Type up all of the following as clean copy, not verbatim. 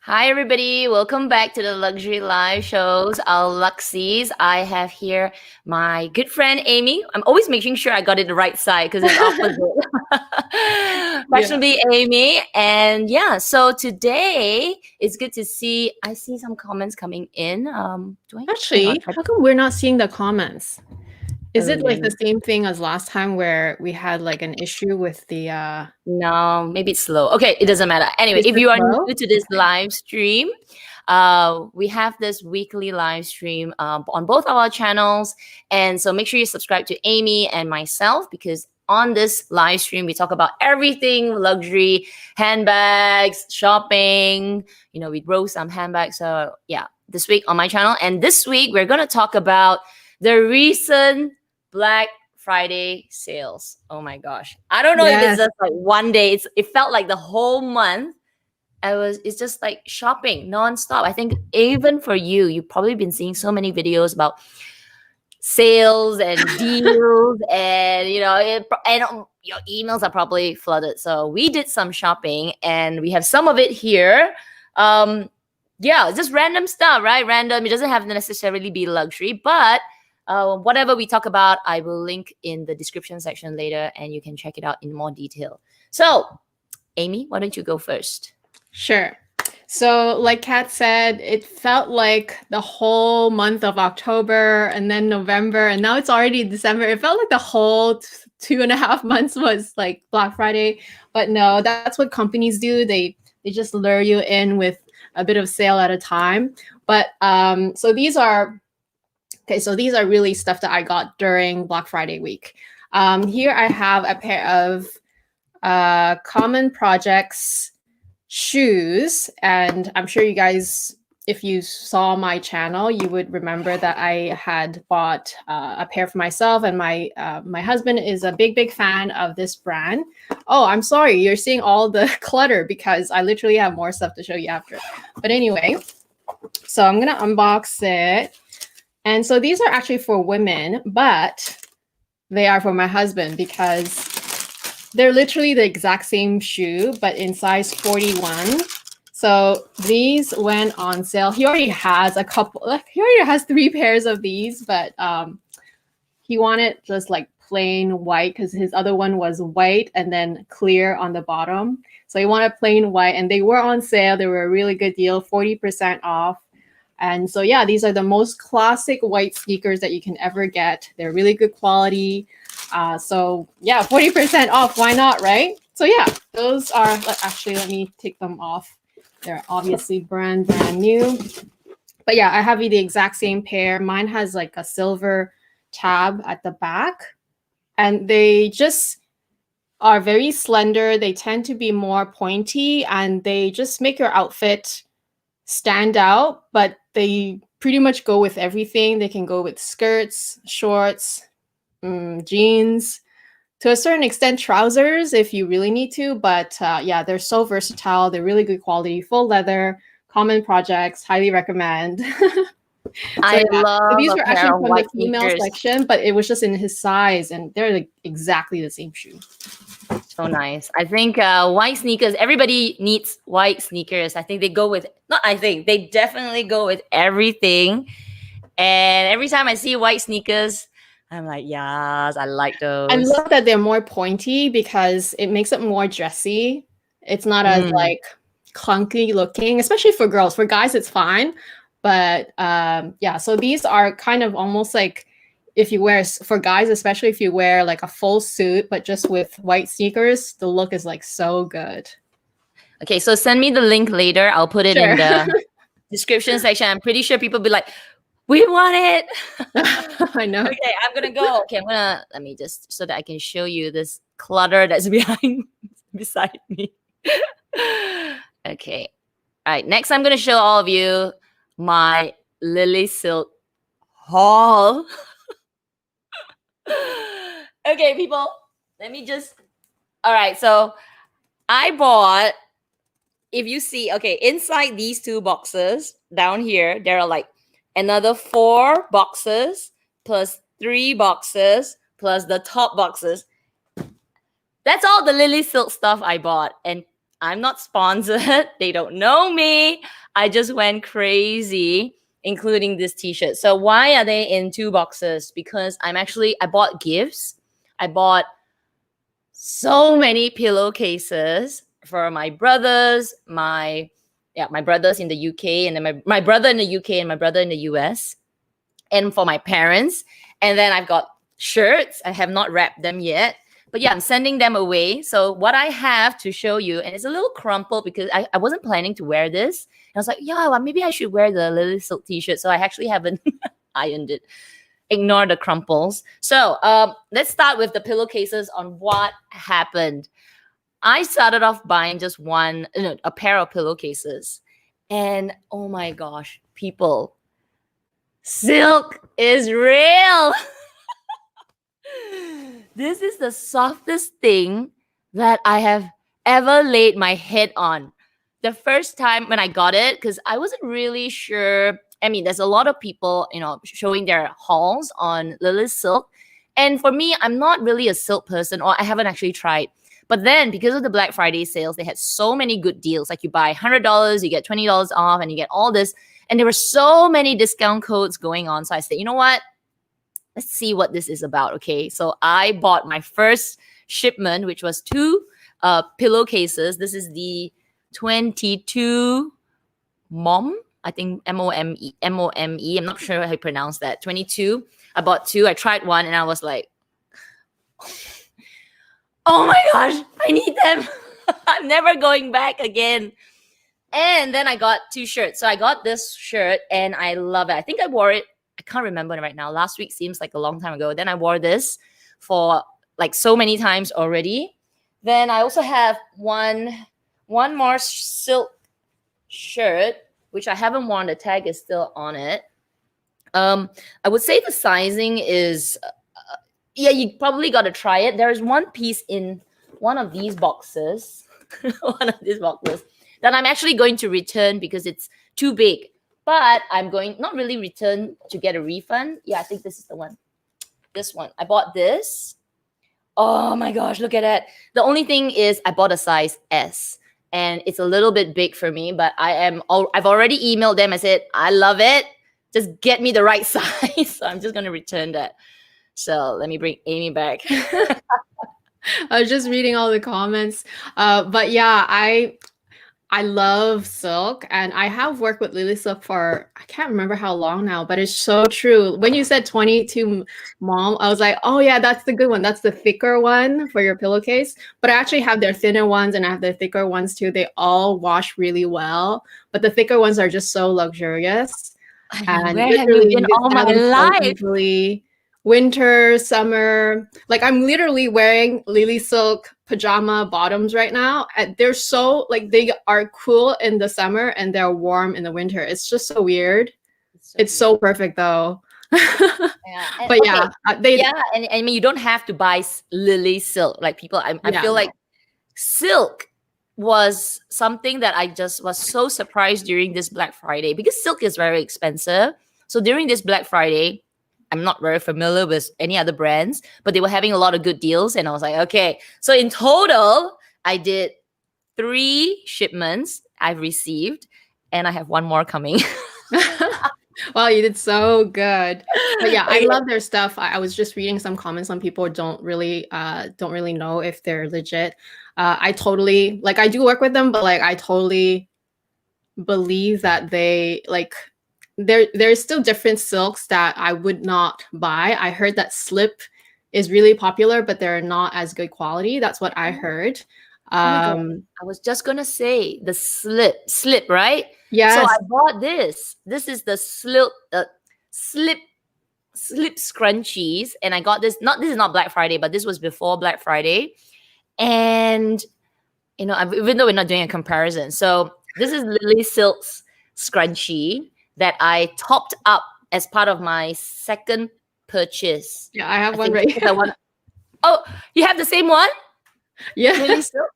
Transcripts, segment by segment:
Hi, everybody. Welcome back to the Luxury Live shows, our LUXEES. I have here my good friend, Amy. I'm always making sure I got it the right side because it's opposite. Fashionably Amy. And yeah, so today it's good to see. I see some comments coming in. Do I hang on? Actually, how come we're not seeing the comments? Is Oh, it like no. the same thing as last time where we had like an issue with the No, maybe it's slow. Okay, it doesn't matter. Anyway, is if it you are slow? new to this Okay. live stream, we have this weekly live stream on both our channels. And so make sure you subscribe to Amy and myself because on this live stream, we talk about everything luxury, handbags, shopping. We roast some handbags. So yeah, this week on my channel. And this week, we're going to talk about the recent Black Friday sales. Oh my gosh. I don't know if it's Yes. just like one day. It felt like the whole month. It's just like shopping nonstop. I think even for you, you've probably been seeing so many videos about sales and deals and your emails are probably flooded. So we did some shopping and we have some of it here. Yeah, just random stuff, right? Random. It doesn't have to necessarily be luxury, but whatever we talk about, I will link in the description section later and you can check it out in more detail. So, Amy, why don't you go first? Sure. So, like Kat said, it felt like the whole month of October and then November, and now it's already December. It felt like the whole 2.5 months was like Black Friday. But no, that's what companies do. They just lure you in with a bit of sale at a time. But so these are okay. So these are really stuff that I got during Black Friday week. Here I have a pair of Common Projects shoes, and I'm sure you guys, if you saw my channel, you would remember that I had bought a pair for myself, and my husband is a big fan of this brand. Oh, I'm sorry, you're seeing all the clutter because I literally have more stuff to show you after. But anyway, so I'm gonna unbox it. And so these are actually for women, but they are for my husband because they're literally the exact same shoe, but in size 41. So these went on sale. He already has a couple, like he already has 3 pairs of these, but he wanted just like plain white because his other one was white and then clear on the bottom. So he wanted plain white and they were on sale. They were a really good deal, 40% off. And so, yeah, these are the most classic white sneakers that you can ever get. They're really good quality. So yeah, 40% off. Why not, right? So yeah, those are, actually, let me take them off. They're obviously brand new. But yeah, I have the exact same pair. Mine has like a silver tab at the back. And they just are very slender. They tend to be more pointy and they just make your outfit stand out, but they pretty much go with everything. They can go with skirts, shorts, jeans, to a certain extent trousers if you really need to. But yeah, they're so versatile. They're really good quality, full leather, Common Projects, highly recommend. So I yeah, so love these a were pair actually of from the white female sneakers. section, but it was just in his size, and they're like exactly the same shoe. So nice. I think white sneakers, everybody needs white sneakers. I think they go with, not I think, they definitely go with everything. And every time I see white sneakers, I'm like, yes, I like I those. love that they're more pointy because it makes it more dressy. It's not as Mm. like clunky looking, especially for girls. For guys, it's fine. But yeah, so these are kind of almost like if you wear, for guys, especially if you wear like a full suit, but just with white sneakers, the look is like so good. Okay, so send me the link later. I'll put it in Sure. the description section. I'm pretty sure people be like, we want it. I know. Okay, I'm gonna go. Okay, let me just so that I can show you this clutter that's behind beside me. Okay. All right. Next, I'm gonna show all of you my Lilly Silk haul. Okay, people. Let me just. All right. So I bought. If you see, okay, inside these 2 boxes down here, there are like another 4 boxes plus 3 boxes plus the top boxes. That's all the Lilly Silk stuff I bought. And I'm not sponsored. They don't know me. I just went crazy, including this t-shirt. So why are they in 2 boxes? Because I bought gifts. I bought so many pillowcases for my brothers, my brothers in the UK, and then my brother in the UK and my brother in the US, and for my parents. And then I've got shirts. I have not wrapped them yet. But yeah, I'm sending them away. So what I have to show you, and it's a little crumpled because I wasn't planning to wear this. And I was like, yeah, well, maybe I should wear the Lilly Silk t-shirt. So I actually haven't ironed it. Ignore the crumples. So let's start with the pillowcases on what happened. I started off buying just a pair of pillowcases. And oh my gosh, people, silk is real. This is the softest thing that I have ever laid my head on. The first time when I got it, because I wasn't really sure. I mean, there's a lot of people, showing their hauls on Lilly Silk. And for me, I'm not really a silk person, or I haven't actually tried. But then because of the Black Friday sales, they had so many good deals. Like you buy $100, you get $20 off, and you get all this. And there were so many discount codes going on. So I said, you know what? Let's see what this is about. Okay. So I bought my first shipment, which was 2 pillowcases. This is the 22 Mom. I think MOME. I'm not sure how you pronounce that. 22. I bought 2. I tried one and I was like, oh my gosh, I need them. I'm never going back again. And then I got 2 shirts. So I got this shirt and I love it. I think I wore it. I can't remember it right now. Last week seems like a long time ago. Then I wore this for like so many times already. Then I also have one more silk shirt, which I haven't worn. The tag is still on it. I would say the sizing is, you probably got to try it. There is one piece in one of these boxes, that I'm actually going to return because it's too big. But I'm going, not really return to get a refund. Yeah, I think this is the one. This one. I bought this. Oh my gosh, look at that. The only thing is I bought a size S. And it's a little bit big for me, but I've already emailed them. I said, I love it. Just get me the right size. So I'm just going to return that. So let me bring Amy back. I was just reading all the comments. But yeah, I love silk, and I have worked with Lilly Silk for, I can't remember how long now, but it's so true. When you said 22 Mom, I was like, oh yeah, that's the good one. That's the thicker one for your pillowcase. But I actually have their thinner ones and I have their thicker ones too. They all wash really well, but the thicker ones are just so luxurious. And where have you been all my life? Easily. Winter, summer, like I'm literally wearing Lilly Silk pajama bottoms right now. And they're so, like, they are cool in the summer and they're warm in the winter. It's just so weird. It's so perfect though. Yeah. And, but yeah, and I mean, you don't have to buy Lilly Silk. Like people, I feel like silk was something that I just was so surprised during this Black Friday, because silk is very expensive. So during this Black Friday, I'm not very familiar with any other brands, but they were having a lot of good deals. And I was like, okay. So in total, I did 3 shipments I've received, and I have 1 more coming. Well, you did so good. But yeah, I love their stuff. I was just reading some comments. Some people don't really know if they're legit. I totally, like, I do work with them, but like I totally believe that they, like, there's still different silks that I would not buy. I heard that slip is really popular, but they're not as good quality. That's what I heard. I was just gonna say the slip, right? Yes. So I bought this. This is the slip scrunchies, and I got this. This is not Black Friday, but this was before Black Friday. And even though we're not doing a comparison, so this is Lilly Silk's scrunchie that I topped up as part of my second purchase. Yeah, I have one right here. Oh, you have the same one? Yeah. Lilly Silk?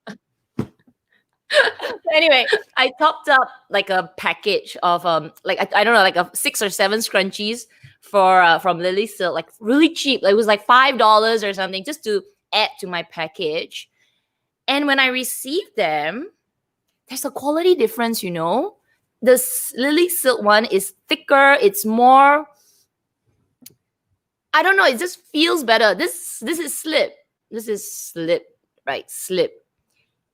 Anyway, I topped up like a package of I don't know, like a 6 or 7 scrunchies from Lilly Silk, like really cheap. Like, it was like $5 or something, just to add to my package. And when I received them, there's a quality difference, you know. The Lilly Silk one is thicker. It's more, I don't know. It just feels better. This is slip. This is slip, right? Slip,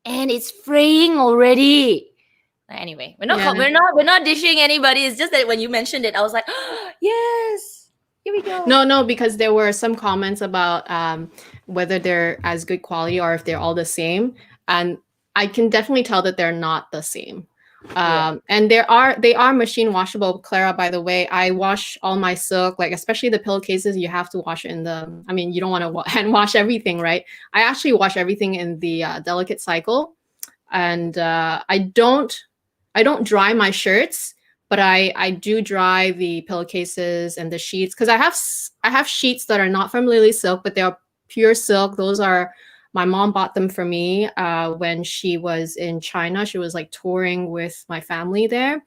and it's fraying already. Anyway, we're not dishing anybody. It's just that when you mentioned it, I was like, oh, yes, here we go. No, because there were some comments about whether they're as good quality or if they're all the same, and I can definitely tell that they're not the same. And they are machine washable, Clara. By the way, I wash all my silk, like especially the pillowcases. You have to wash it in the. I mean, you don't want to hand wash everything, right? I actually wash everything in the delicate cycle, and I don't dry my shirts, but I do dry the pillowcases and the sheets, because I have sheets that are not from Lilly Silk, but they're pure silk. Those are, my mom bought them for me when she was in China. She was like touring with my family there,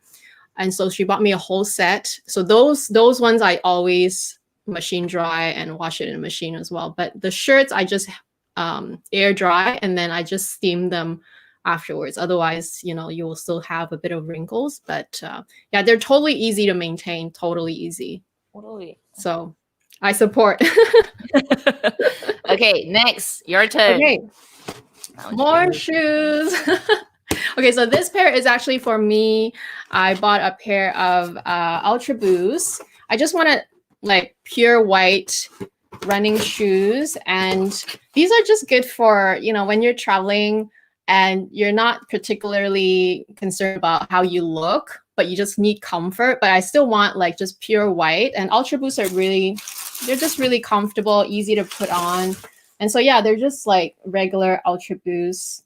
and so she bought me a whole set. So those ones I always machine dry and wash it in a machine as well. But the shirts I just air dry, and then I just steam them afterwards. Otherwise, you know, you will still have a bit of wrinkles. But yeah, they're totally easy to maintain. Totally easy. Totally. So I support. Okay, next, your turn. Okay, more shoes. Okay, so this pair is actually for me. I bought a pair of Ultraboost. I just wanted like pure white running shoes, and these are just good for, you know, when you're traveling and you're not particularly concerned about how you look, but you just need comfort. But I still want like just pure white, and Ultraboosts are they're just really comfortable, easy to put on. And so yeah, they're just like regular Ultraboosts.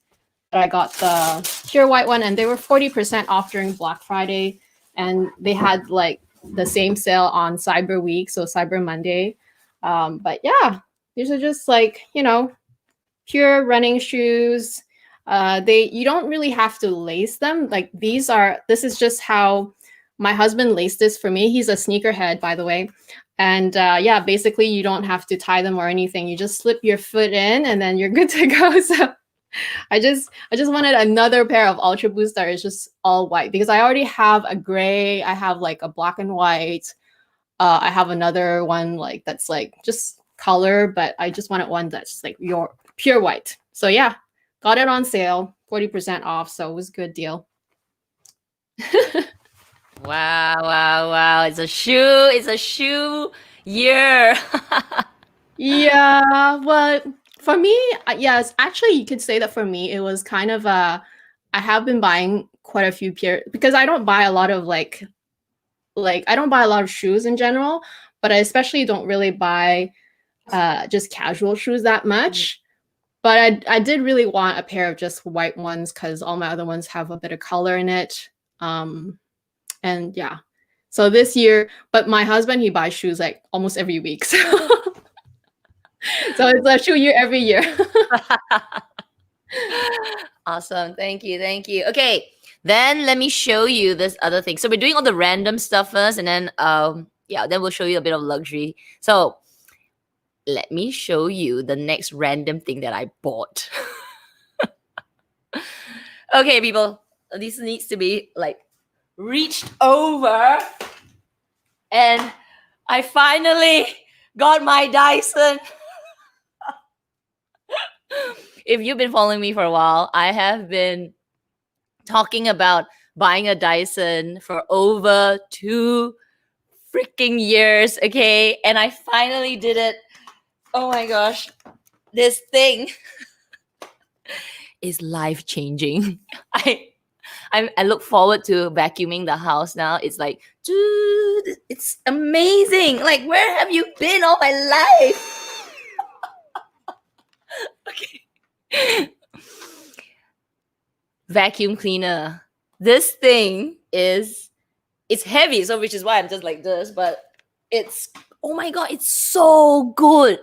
But I got the pure white one, and they were 40% off during Black Friday, and they had like the same sale on Cyber Week, so Cyber Monday. But yeah, these are just like, you know, pure running shoes. You don't really have to lace them. Like this is just how my husband laced this for me. He's a sneakerhead, by the way. And yeah, basically you don't have to tie them or anything. You just slip your foot in and then you're good to go. So I just wanted another pair of Ultraboost that is just all white, because I already have a gray. I have like a black and white. I have another one like that's like just color, but I just wanted one that's like your pure white. So yeah, got it on sale, 40% off. So it was a good deal. Wow. It's a shoe year. Yeah, well, for me, yes, actually you could say that for me, it was kind of I have been buying quite a few pair, because I don't buy a lot of like I don't buy a lot of shoes in general, but I especially don't really buy just casual shoes that much. But I did really want a pair of just white ones, because all my other ones have a bit of color in it. And yeah, so this year, but my husband, he buys shoes like almost every week. So, so it's a shoe year every year. Awesome. Thank you. Okay, then let me show you this other thing. So we're doing all the random stuff first, and then yeah, then we'll show you a bit of luxury. So let me show you the next random thing that I bought. Okay, people, this needs to be like reached over, and I finally got my Dyson. If you've been following me for a while, I have been talking about buying a Dyson for over 2 freaking years, okay? And I finally did it. Oh my gosh. This thing is life-changing. I look forward to vacuuming the house now. It's like, dude, it's amazing. Like, where have you been all my life? Okay. Vacuum cleaner. This thing it's heavy, so which is why I'm just like this, but it's, oh my god, it's so good.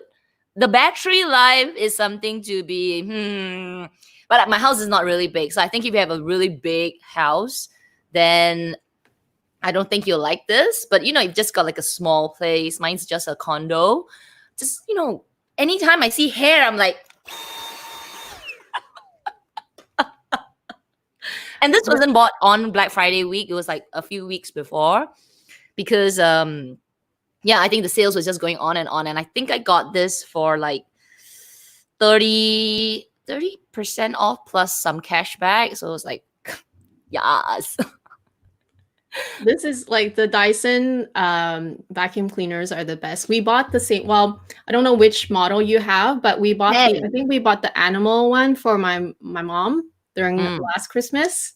The battery life is something to be but my house is not really big, so I think if you have a really big house, then I don't think you'll like this. But you know, you've just got like a small place. Mine's just a condo. Just, you know, anytime I see hair, I'm like And this wasn't bought on Black Friday week. It was like a few weeks before, because yeah, I think the sales was just going on, and I think I got this for like 30% off plus some cash back. So it was like, yes. This is like the Dyson vacuum cleaners are the best. We bought the same. Well, I don't know which model you have, but we bought Hey. I think we bought the animal one for my mom during last Christmas.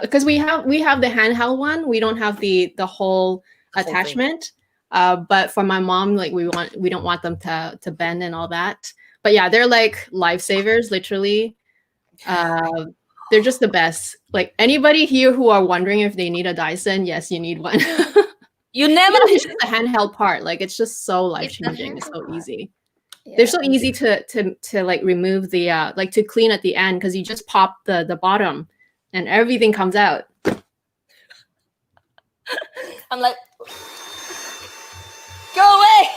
Because we have the handheld one. We don't have the whole attachment. But for my mom, like we don't want them to bend and all that. But yeah, they're like lifesavers, literally. They're just the best. Like anybody here who are wondering if they need a Dyson, yes, you need one. You never. It's just the handheld part. Like it's just so life changing. It's so easy. Yeah. They're so easy to like remove the like to clean at the end, because you just pop the bottom and everything comes out. I'm like, go away.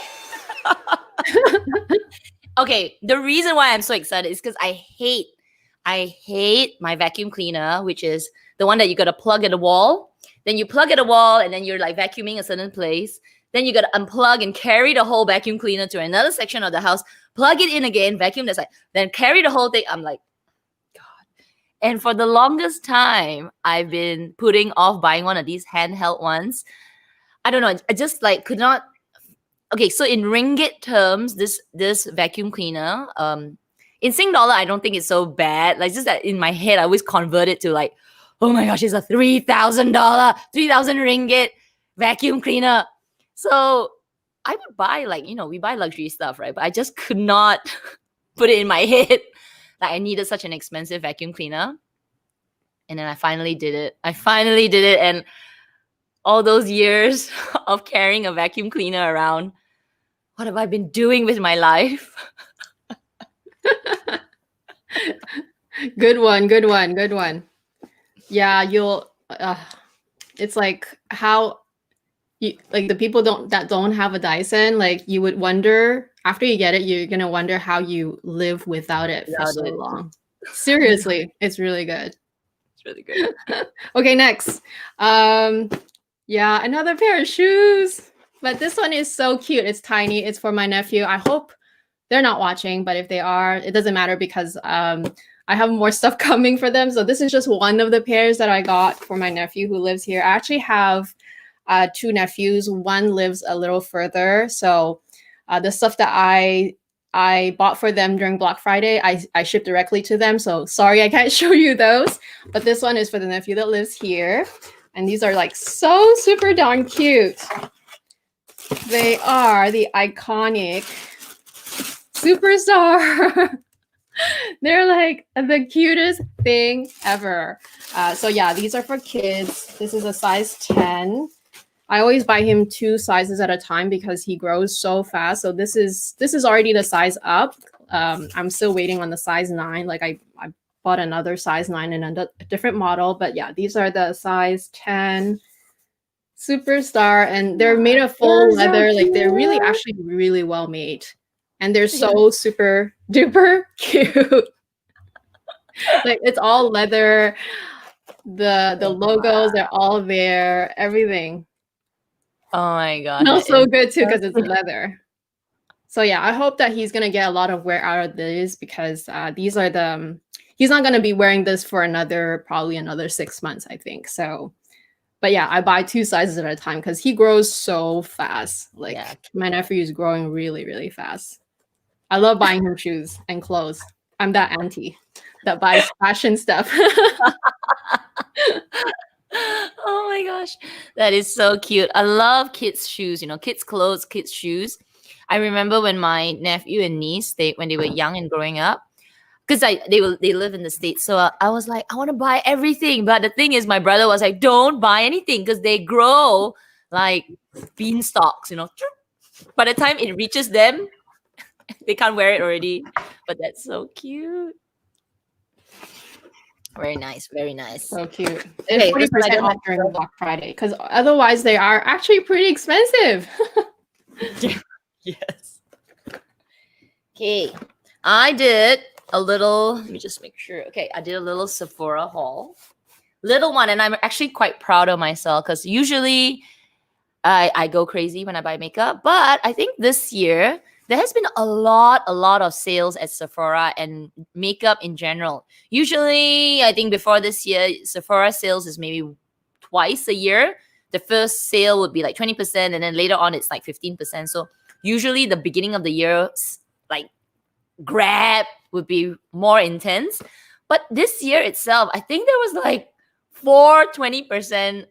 Okay, the reason why I'm so excited is because I hate my vacuum cleaner, which is the one that you got to plug at the wall. Then you plug at the wall, and then you're like vacuuming a certain place. Then you got to unplug and carry the whole vacuum cleaner to another section of the house, plug it in again, vacuum that side, then carry the whole thing. I'm like, God. And for the longest time, I've been putting off buying one of these handheld ones. I don't know. I just like could not. Okay, so in ringgit terms, this vacuum cleaner, in Sing dollar, I don't think it's so bad. Like just that in my head, I always convert it to like, oh my gosh, it's a $3,000, 3,000 ringgit vacuum cleaner. So I would buy like, we buy luxury stuff, right? But I just could not put it in my head that I needed such an expensive vacuum cleaner. And then I finally did it. And all those years of carrying a vacuum cleaner around, what have I been doing with my life? Good one. Yeah, you'll it's like how you, like the people that don't have a Dyson, like you would wonder after you get it, you're gonna wonder how you live without it for so long. Seriously, it's really good. It's really good. Okay, next. Yeah, another pair of shoes. But this one is so cute. It's tiny. It's for my nephew. I hope they're not watching, but if they are, it doesn't matter because I have more stuff coming for them. So this is just one of the pairs that I got for my nephew who lives here. I actually have two nephews. One lives a little further. So the stuff that I bought for them during Black Friday, I shipped directly to them. So sorry, I can't show you those. But this one is for the nephew that lives here. And these are like so super darn cute. They are the iconic Superstar. They're like the cutest thing ever. So yeah, these are for kids. This is a size 10. I always buy him 2 sizes at a time because he grows so fast. So this is already the size up. I'm still waiting on the size 9. Like I bought another size 9 in a different model. But yeah, these are the size 10 Superstar, and they're made of full leather. Like they're really actually really well made. And they're so super duper cute. Like it's all leather. The logos, they're all there. Everything. Oh my god. Smells so good too because it's leather. So yeah, I hope that he's gonna get a lot of wear out of this because these are the he's not gonna be wearing this for probably another 6 months, I think. So but yeah, I buy 2 sizes at a time because he grows so fast. Like my nephew is growing really, really fast. I love buying him shoes and clothes. I'm that auntie that buys fashion stuff. Oh my gosh. That is so cute. I love kids' shoes, kids' clothes, kids' shoes. I remember when my nephew and niece, when they were young and growing up, because they live in the States. So I was like, I want to buy everything. But the thing is, my brother was like, don't buy anything because they grow like beanstalks, By the time it reaches them, they can't wear it already. But that's so cute. Very nice. Very nice. So cute. Okay, 40% off during Black Friday because otherwise they are actually pretty expensive. Yes. Okay. I did a little, let me just make sure. Okay, I did a little Sephora haul little one, and I'm actually quite proud of myself because usually I go crazy when I buy makeup. But I think this year there has been a lot of sales at Sephora and makeup in general. Usually, I think before this year, Sephora sales is maybe twice a year. The first sale would be like 20%, and then later on it's like 15%. So usually the beginning of the year, like grab would be more intense. But this year itself, I think there was like 20%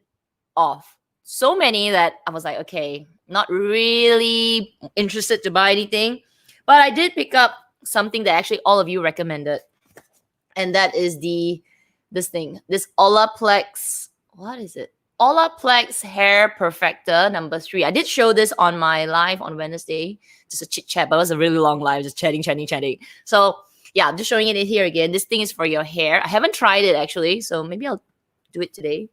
off. So many that I was like, okay, not really interested to buy anything. But I did pick up something that actually all of you recommended. And that is this Olaplex. What is it? Olaplex Hair Perfector number 3. I did show this on my live on Wednesday. Just a chit chat, but it was a really long live, just chatting. So yeah, I'm just showing it here again. This thing is for your hair. I haven't tried it actually, so maybe I'll do it today.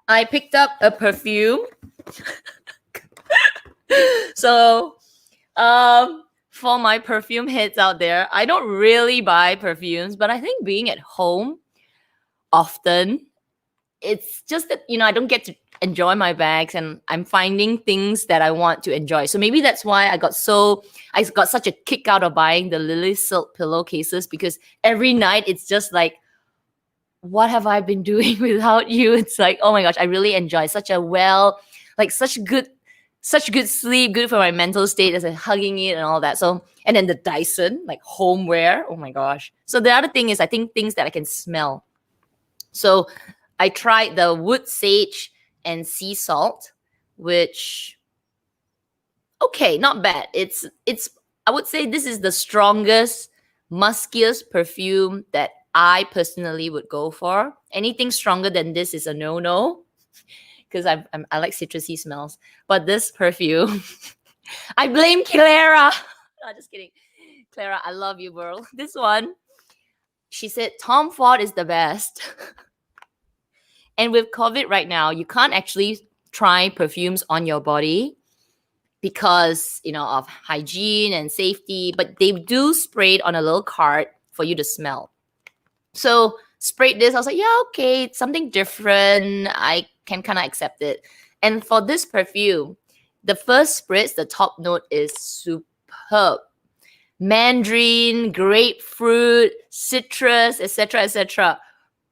I picked up a perfume. So for my perfume heads out there, I don't really buy perfumes, but I think being at home often, it's just that, I don't get to enjoy my bags, and I'm finding things that I want to enjoy. So maybe that's why I got such a kick out of buying the Lilly Silk pillowcases, because every night it's just like, what have I been doing without you? It's like, oh my gosh, I really enjoy such good sleep, good for my mental state as I'm hugging it and all that. So, and then the Dyson, like homeware. Oh my gosh. So the other thing is, I think things that I can smell. So I tried the wood sage and sea salt, which, okay, not bad. It's I would say this is the strongest, muskiest perfume that I personally would go for. Anything stronger than this is a no-no, because I like citrusy smells. But this perfume, I blame Clara. No, just kidding. Clara, I love you, girl. This one, she said Tom Ford is the best. And with COVID right now, you can't actually try perfumes on your body because, of hygiene and safety, but they do spray it on a little card for you to smell. So sprayed this, I was like, yeah, okay, it's something different. I can kind of accept it. And for this perfume, the first spritz, the top note is superb. Mandarin, grapefruit, citrus, etc., etc.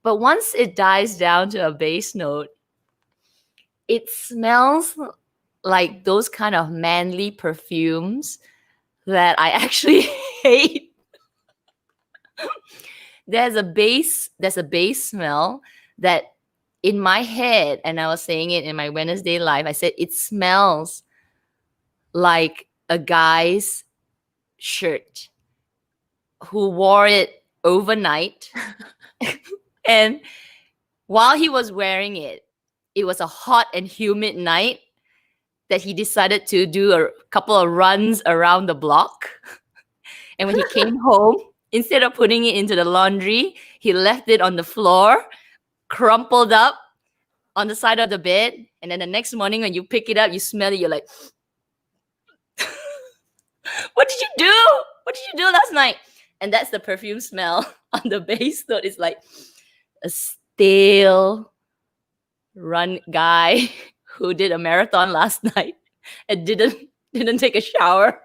But once it dies down to a base note, it smells like those kind of manly perfumes that I actually hate. There's a base smell that in my head, and I was saying it in my Wednesday live, I said it smells like a guy's shirt who wore it overnight. And while he was wearing it, it was a hot and humid night that he decided to do a couple of runs around the block. And when he came home, instead of putting it into the laundry, he left it on the floor, crumpled up on the side of the bed. And then the next morning when you pick it up, you smell it, you're like, what did you do? What did you do last night? And that's the perfume smell on the base note. It's like a stale run guy who did a marathon last night and didn't take a shower.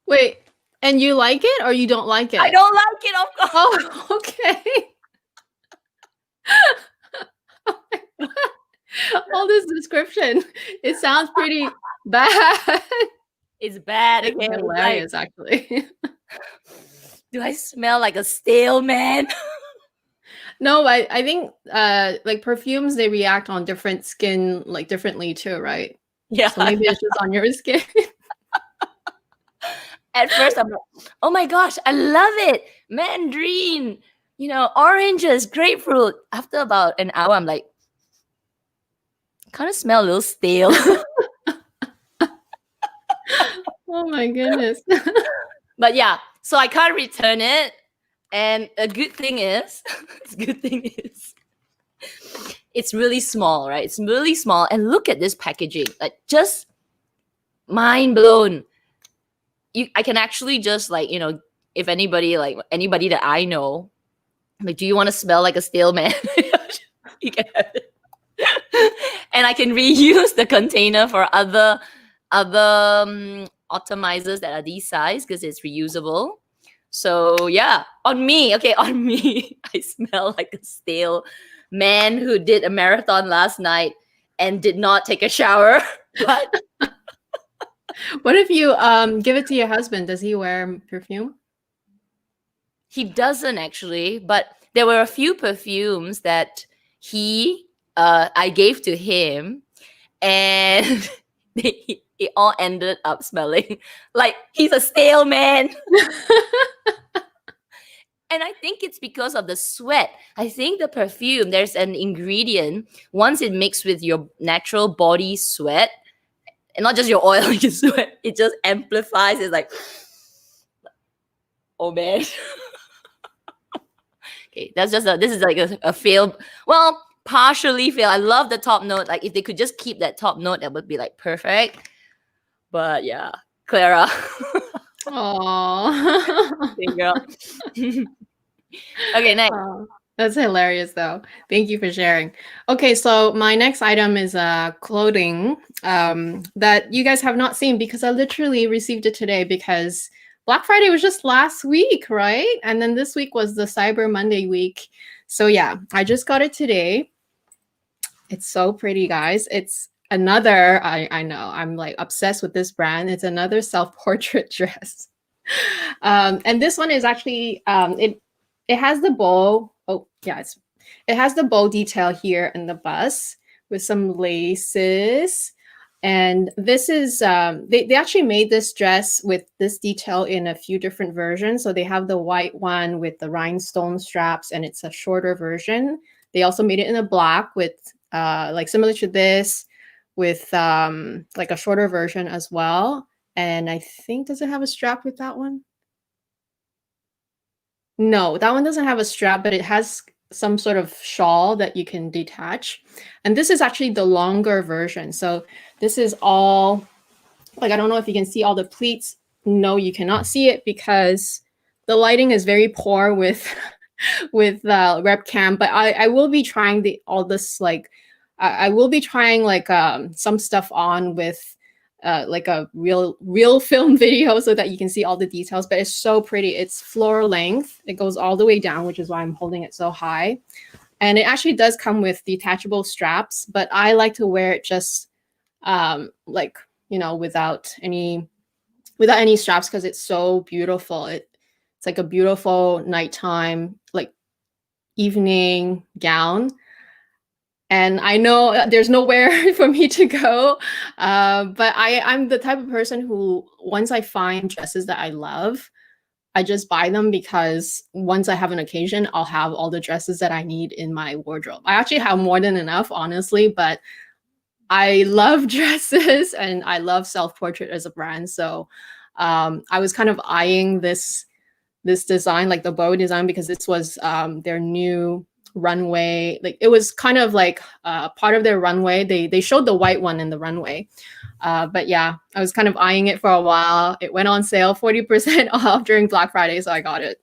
Wait, and you like it or you don't like it? I don't like it, of course. Oh, okay. All this description, it sounds pretty bad. It's bad. It's hilarious, actually. Do I smell like a stale man? No, I think like perfumes, they react on different skin like differently too, right? Yeah. So maybe it's just on your skin. At first, I'm like, oh my gosh, I love it. Mandarin, oranges, grapefruit. After about an hour, I'm like, kind of smell a little stale. Oh my goodness. But yeah, so I can't return it. And a good thing is, it's really small, right? It's really small. And look at this packaging, like just mind blown. I can actually just if anybody that I know, like, do you want to smell like a stale man? You can have it. And I can reuse the container for other optimizers that are this size because it's reusable. So yeah, on me, on me, I smell like a stale man who did a marathon last night and did not take a shower. But What if you give it to your husband? Does he wear perfume? he doesn't actually, but there were a few perfumes that I gave to him, and it all ended up smelling like he's a stale man. And I think it's because of the sweat. I think the perfume, there's an ingredient, once it mixed with your natural body sweat, and not just your oil, your sweat, it just amplifies. It's like, oh man. Okay, this is like a fail. Well, partially fail. I love the top note. Like if they could just keep that top note, that would be like perfect. But yeah, Clara. Oh. Girl. Okay, next. That's hilarious though. Thank you for sharing. Okay, so my next item is clothing that you guys have not seen because I literally received it today because Black Friday was just last week, right? And then this week was the Cyber Monday week. So yeah, I just got it today. It's so pretty, guys. It's another, I know, I'm like obsessed with this brand. It's another self-portrait dress. And this one is actually, it has the bow. Oh yeah, it has the bow detail here in the bust with some laces. And this is, they actually made this dress with this detail in a few different versions. So they have the white one with the rhinestone straps and it's a shorter version. They also made it in a black with like similar to this with like a shorter version as well. And I think, does it have a strap with that one? No, that one doesn't have a strap, but it has some sort of shawl that you can detach. And this is actually the longer version. So this is all, like, I don't know if you can see all the pleats. No, you cannot see it because the lighting is very poor with webcam, but I will be trying all this, like, I will be trying like some stuff on with like a real film video so that you can see all the details, but it's so pretty. It's floor length. It goes all the way down, which is why I'm holding it so high. And it actually does come with detachable straps, but I like to wear it just like, you know, without any straps because it's so beautiful. It's like a beautiful nighttime, like evening gown. And I know there's nowhere for me to go, but I'm the type of person who, once I find dresses that I love, I just buy them because once I have an occasion, I'll have all the dresses that I need in my wardrobe. I actually have more than enough, honestly, but I love dresses and I love self-portrait as a brand. So I was kind of eyeing this design, like the bow design, because this was their new runway. Like it was kind of like part of their runway. They showed the white one in the runway. But yeah, I was kind of eyeing it for a while. It went on sale 40% off during Black Friday, so I got it.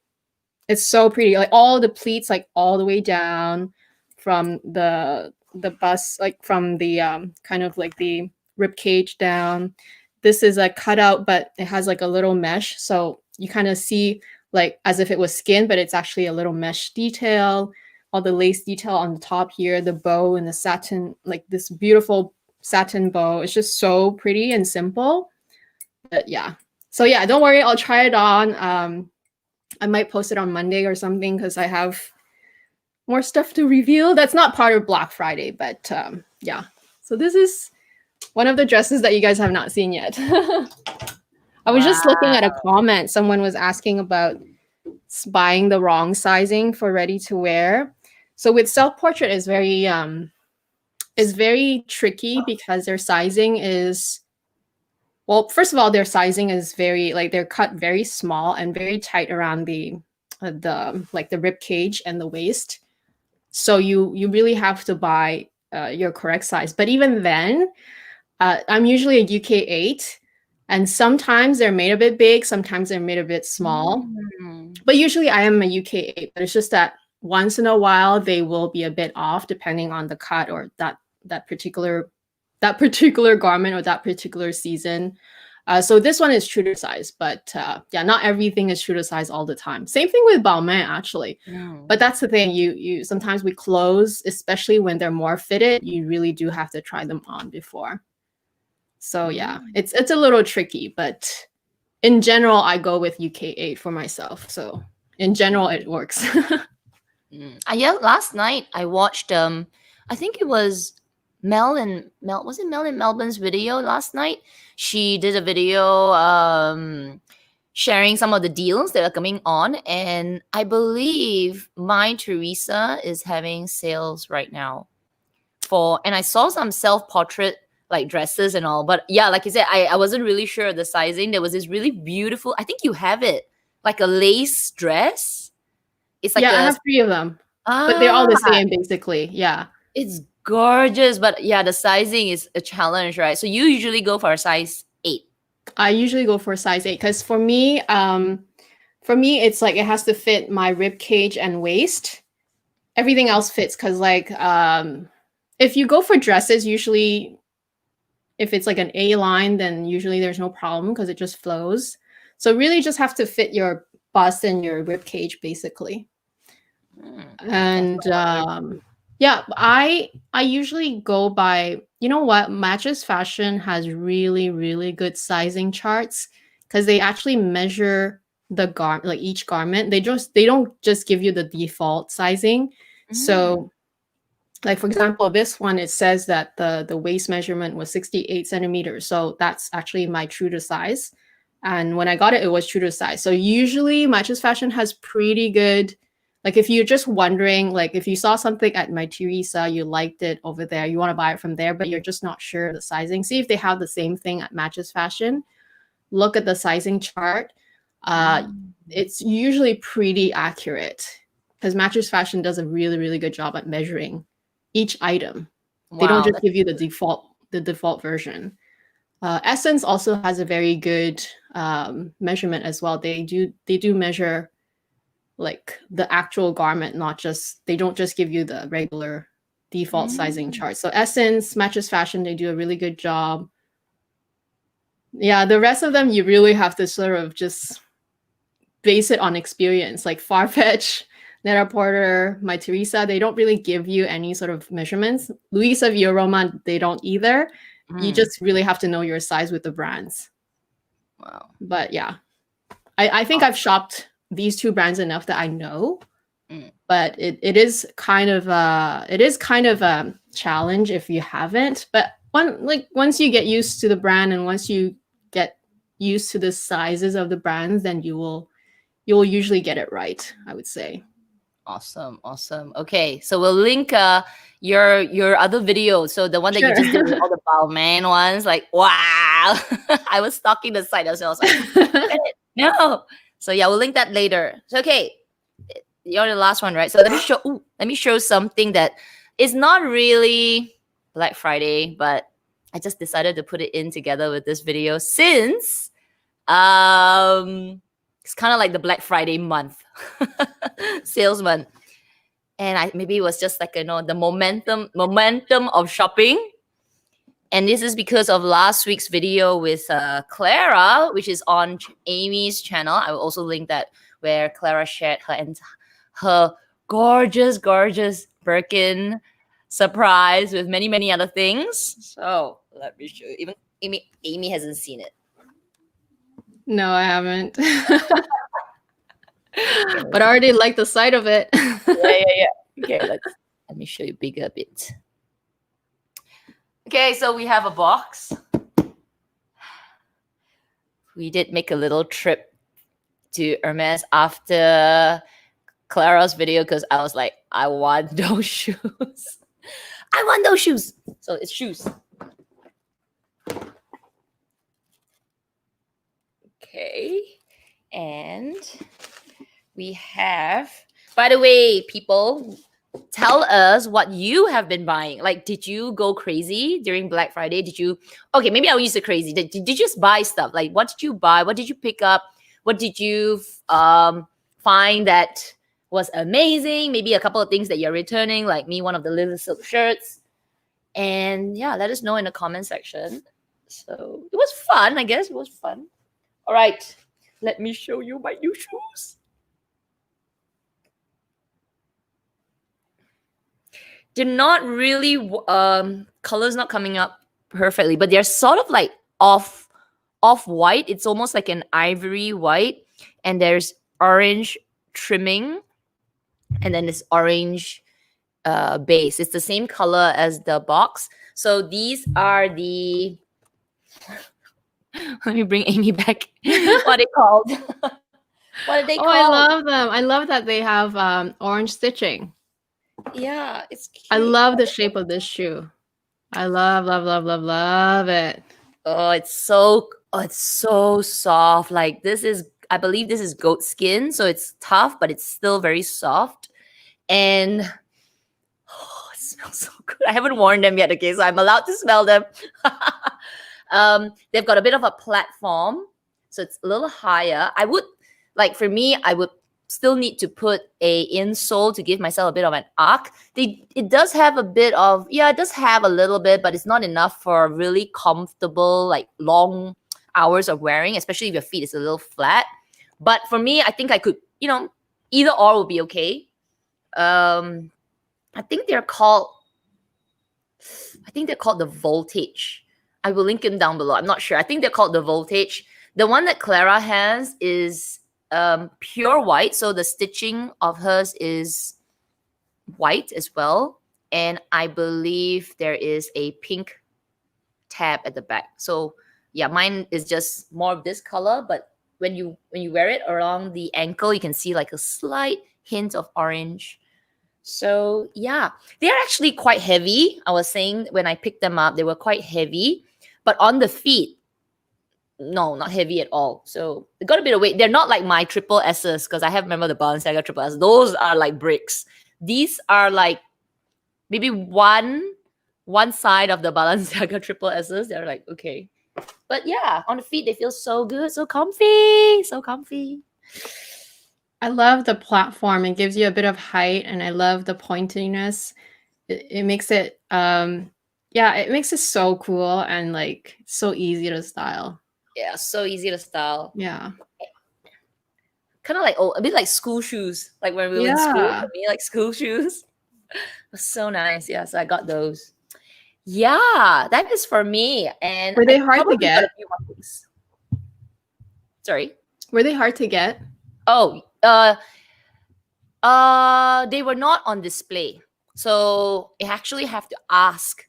It's so pretty. Like all the pleats, like all the way down from the bust, like from the kind of like the rib cage down. This is a cutout, but it has like a little mesh, so you kind of see like as if it was skin, but it's actually a little mesh detail. All the lace detail on the top here, the bow and the satin, like this beautiful satin bow. It's just so pretty and simple. But yeah, so yeah, don't worry, I'll try it on. I might post it on Monday or something because I have more stuff to reveal. That's not part of Black Friday, but yeah. So this is one of the dresses that you guys have not seen yet. I was just looking at a comment. Someone was asking about buying the wrong sizing for ready to wear. So with self-portrait is very tricky because their sizing is, well, first of all, their sizing is very, like, they're cut very small and very tight around the like the rib cage and the waist. So you really have to buy your correct size. But even then, I'm usually a UK 8, and sometimes they're made a bit big, sometimes they're made a bit small. But usually I am a UK 8, but it's just that once in a while they will be a bit off depending on the cut or that particular garment or that particular season. So this one is true to size, but yeah, not everything is true to size all the time. Same thing with Balmain actually. But that's the thing, you sometimes with clothes, especially when they're more fitted, you really do have to try them on before. So yeah, it's a little tricky, but in general, I go with UK8 for myself. So in general, it works. Yeah, last night I watched I think it was Mel and Melbourne's video last night. She did a video sharing some of the deals that are coming on, and I believe My Teresa is having sales right now and I saw some self-portrait like dresses and all, but yeah, like you said, I wasn't really sure of the sizing. There was this really beautiful, I think you have it, like a lace dress. It's like I have 3 of them, but they're all the same basically. Yeah, it's gorgeous, but yeah, the sizing is a challenge, right? So you usually go for a size 8. I usually go for a size 8 because for me, it's like it has to fit my rib cage and waist. Everything else fits because like if you go for dresses, usually if it's like an A line, then usually there's no problem because it just flows. So really just have to fit your bust and your rib cage basically. And yeah, I usually go by, you know what, Matches Fashion has really, really good sizing charts because they actually measure the garment, like each garment. They don't just give you the default sizing. So like for example, this one, it says that the waist measurement was 68 centimeters. So that's actually my true to size. And when I got it, it was true to size. So usually Matches Fashion has pretty good, like if you're just wondering, like if you saw something at My Teresa, you liked it over there, you want to buy it from there, but you're just not sure of the sizing. See if they have the same thing at Matches Fashion. Look at the sizing chart. It's usually pretty accurate because Matches Fashion does a really, really good job at measuring each item. They don't just give you the default version. Essence also has a very good measurement as well. They do measure like the actual garment, they don't just give you the regular default sizing chart. So Essence, Matches Fashion, they do a really good job. Yeah, the rest of them you really have to sort of just base it on experience. Like Farfetch, Net-a-Porter, My Teresa, they don't really give you any sort of measurements. Louisa Via Roma, they don't either. You just really have to know your size with the brands. Wow. But yeah, I think I've shopped these 2 brands enough that I know. But it is kind of a challenge if you haven't. But once you get used to the brand and once you get used to the sizes of the brands, then you'll usually get it right, I would say. Awesome. Okay, so we'll link your other video. So the one that you just did with all the Balmain ones, like wow. I was stalking the site as well. I was like, no. So yeah, we'll link that later. So okay, you're the last one, right? So let me show something that is not really Black Friday, but I just decided to put it in together with this video since it's kind of like the Black Friday month, sales month. And maybe it was just like, the momentum of shopping. And this is because of last week's video with Clara, which is on Amy's channel. I will also link that, where Clara shared her gorgeous Birkin surprise with many, many other things. So let me show you. Even Amy hasn't seen it. No, I haven't. But I already like the sight of it. Yeah. Okay, let me show you bigger a bit. Okay, so we have a box. We did make a little trip to Hermes after Clara's video because I was like, I want those shoes. I want those shoes. So it's shoes. Okay. And we have, by the way, people, tell us what you have been buying. Like, did you go crazy during Black Friday? Okay, maybe I'll use the crazy. Did you just buy stuff? Like, what did you buy? What did you pick up? What did you find that was amazing. Maybe a couple of things that you're returning, like me, one of the Lilly Silk shirts. And yeah, let us know in the comment section. So it was fun, I guess. It was fun. All right, let me show you my new shoes. They're not really colors not coming up perfectly, but they're sort of like off white. It's almost like an ivory white, and there's orange trimming, and then this orange base. It's the same color as the box. So these are the let me bring Amy back. What are they called? What are they Oh, called? I love them. I love that they have orange stitching. Yeah, it's cute. I love the shape of this shoe. I love it. Oh, it's so soft. Like this is, I believe this is goat skin, so it's tough, but it's still very soft. And oh, it smells so good. I haven't worn them yet, okay, so I'm allowed to smell them. They've got a bit of a platform, so it's a little higher. I would, like for me, I would still need to put a insole to give myself a bit of an arc. It does have a bit of, yeah, it does have a little bit, but it's not enough for really comfortable, like long hours of wearing, especially if your feet is a little flat. But for me, I think I could, either or will be okay. I think they're called the Voltage. I will link them down below. I'm not sure. I think they're called the Voltage. The one that Clara has is pure white, so the stitching of hers is white as well, and I believe there is a pink tab at the back. So yeah, mine is just more of this color, but when you wear it around the ankle, you can see like a slight hint of orange. So yeah, they're actually quite heavy. I was saying when I picked them up, they were quite heavy, but on the feet, no, not heavy at all. So they got a bit of weight. They're not like my triple S's, because I have, remember, the Balenciaga triple S. Those are like bricks. These are like maybe one side of the Balenciaga triple S's. They're like, okay. But yeah, on the feet, they feel so good, so comfy, so comfy. I love the platform. It gives you a bit of height, and I love the pointiness. It makes it, it makes it so cool and like so easy to style. Yeah, so easy to style. Yeah. Kind of like a bit like school shoes. Like when we were in school, for me, like school shoes. It was so nice. Yeah, so I got those. Yeah, that is for me. And were they hard to get? Sorry. Were they hard to get? Oh, they were not on display. So I actually have to ask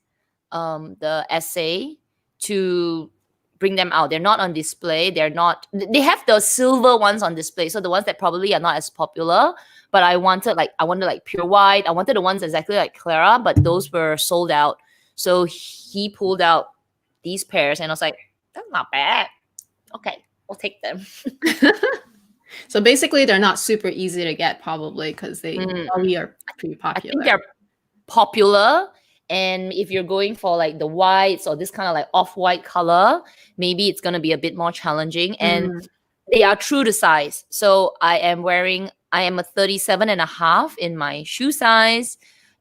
the SA to bring them out. They're not on display. They have the silver ones on display. So the ones that probably are not as popular, but I wanted like pure white. I wanted the ones exactly like Clara, but those were sold out. So he pulled out these pairs and I was like, that's not bad. Okay, we'll take them. So basically they're not super easy to get, probably, because they probably are pretty popular. I think they're popular. And if you're going for like the whites or this kind of like off-white color, maybe it's going to be a bit more challenging. And they are true to size. So I am a 37.5 in my shoe size.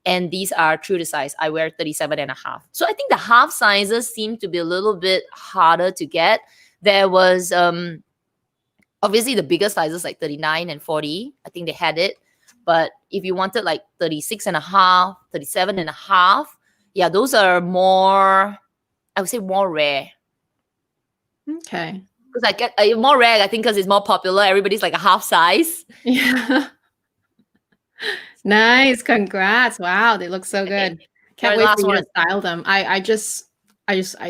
And these are true to size. I wear 37.5. So I think the half sizes seem to be a little bit harder to get. There was obviously the bigger sizes like 39 and 40. I think they had it. But if you wanted like 36.5, 37.5, yeah, those are more, I would say more rare. Okay. Because I get more rare, I think, because it's more popular. Everybody's like a half size. Yeah. Nice. Congrats. Wow, they look so good. Can't wait for you to style them. I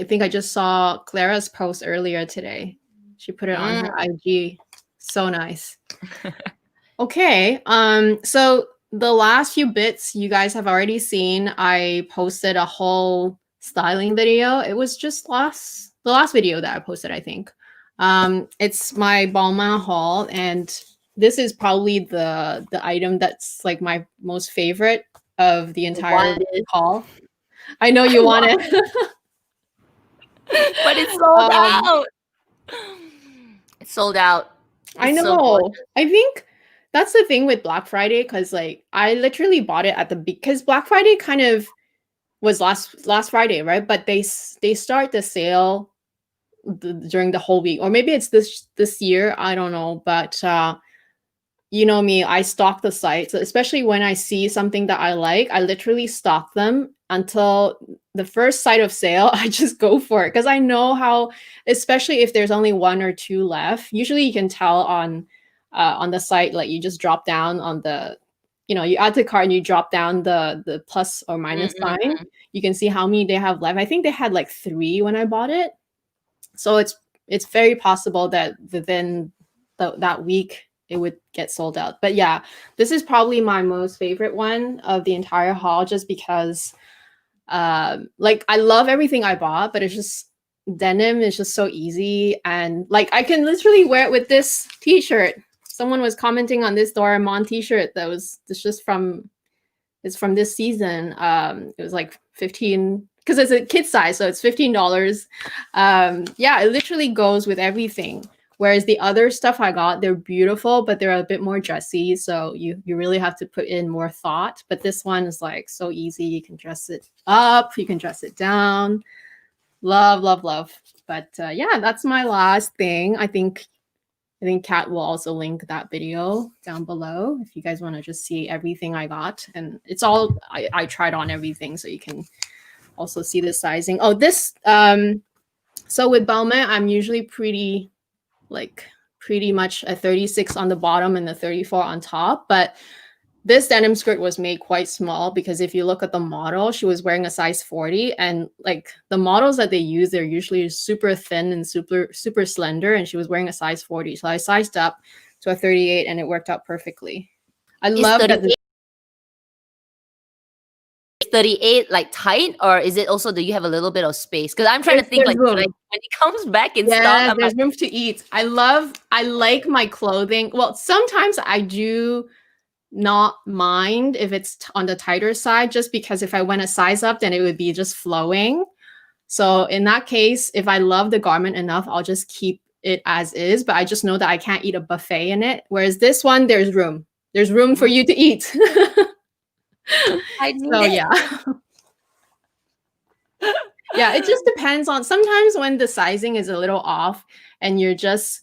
think I just saw Clara's post earlier today. She put it on her IG. So nice. Okay. So the last few bits you guys have already seen. I posted a whole styling video. It was just the last video that I posted, I think. It's my Balmain haul, and this is probably the item that's like my most favorite of the entire haul. I know you want it. But it's sold out. It's sold out. I know. I think that's the thing with Black Friday, because like I literally bought it at the because Black Friday kind of was last Friday, right? But they start the sale during the whole week, or maybe it's this year, I don't know. But you know me, I stalk the sites, especially when I see something that I like. I literally stalk them until the first sight of sale. I just go for it because I know how, especially if there's only one or two left. Usually, you can tell on the site, like you just drop down on the, you know, you add to cart and you drop down the plus or minus sign. You can see how many they have left. I think they had like 3 when I bought it, so it's very possible that within that week it would get sold out. But yeah, this is probably my most favorite one of the entire haul, just because like I love everything I bought, but it's just denim is just so easy, and like I can literally wear it with this t-shirt. Someone was commenting on this Doraemon t-shirt that was just from, it's from this season. It was like 15, because it's a kid size, so it's $15. Yeah, it literally goes with everything. Whereas the other stuff I got, they're beautiful, but they're a bit more dressy. So you really have to put in more thought. But this one is like so easy. You can dress it up, you can dress it down. Love, love, love. But yeah, that's my last thing. I think Kat will also link that video down below if you guys want to just see everything I got. And it's all, I tried on everything, so you can also see the sizing. Oh, this, so with Baume, I'm usually pretty much a 36 on the bottom and the 34 on top. But this denim skirt was made quite small, because if you look at the model, she was wearing a size 40, and like the models that they use, they're usually super thin and super slender, and she was wearing a size 40. So I sized up to a 38 and it worked out perfectly. I love that. 38 like tight, or is it also that you have a little bit of space? Because I'm trying to think like when it comes back in stock, there's room to eat. I like my clothing. Well, sometimes I do not mind if it's on the tighter side, just because if I went a size up, then it would be just flowing. So in that case, if I love the garment enough, I'll just keep it as is. But I just know that I can't eat a buffet in it. Whereas this one, there's room for you to eat. I need so yeah. Yeah, it just depends on, sometimes when the sizing is a little off and you're just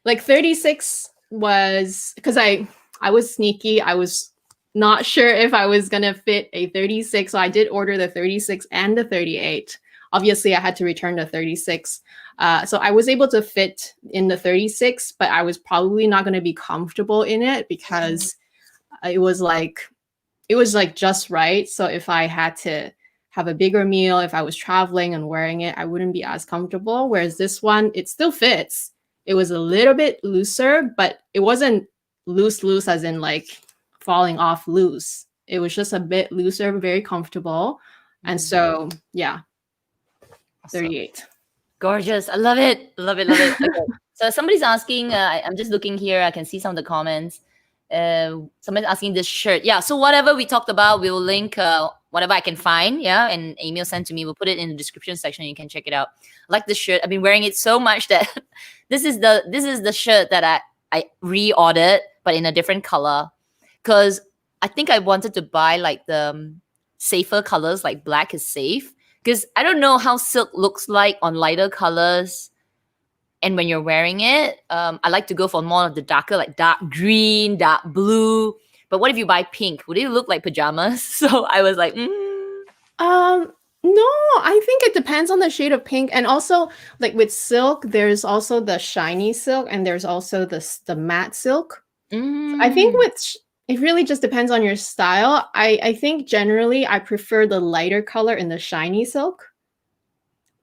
like 36 was, because I was sneaky. I was not sure if I was gonna fit a 36, so I did order the 36 and the 38. Obviously, I had to return the 36. So I was able to fit in the 36, but I was probably not gonna be comfortable in it, because it was like just right. So if I had to have a bigger meal, if I was traveling and wearing it, I wouldn't be as comfortable. Whereas this one, it still fits. It was a little bit looser, but it wasn't loose as in like falling off loose. It was just a bit looser, very comfortable. And so, yeah, 38. Gorgeous. I love it. Love it. Love it. Okay. So somebody's asking, I'm just looking here. I can see some of the comments. Somebody's asking this shirt. Yeah. So whatever we talked about, we will link whatever I can find. Yeah. And email sent to me. We'll put it in the description section. You can check it out. I like this shirt. I've been wearing it so much that this is the shirt that I reordered, but in a different color. Because I think I wanted to buy like the safer colors, like black is safe. Because I don't know how silk looks like on lighter colors. And when you're wearing it, I like to go for more of the darker, like dark green, dark blue. But what if you buy pink? Would it look like pajamas? So I was like, no, I think it depends on the shade of pink. And also, like with silk, there's also the shiny silk and there's also the matte silk. I think it really just depends on your style. I think generally I prefer the lighter color in the shiny silk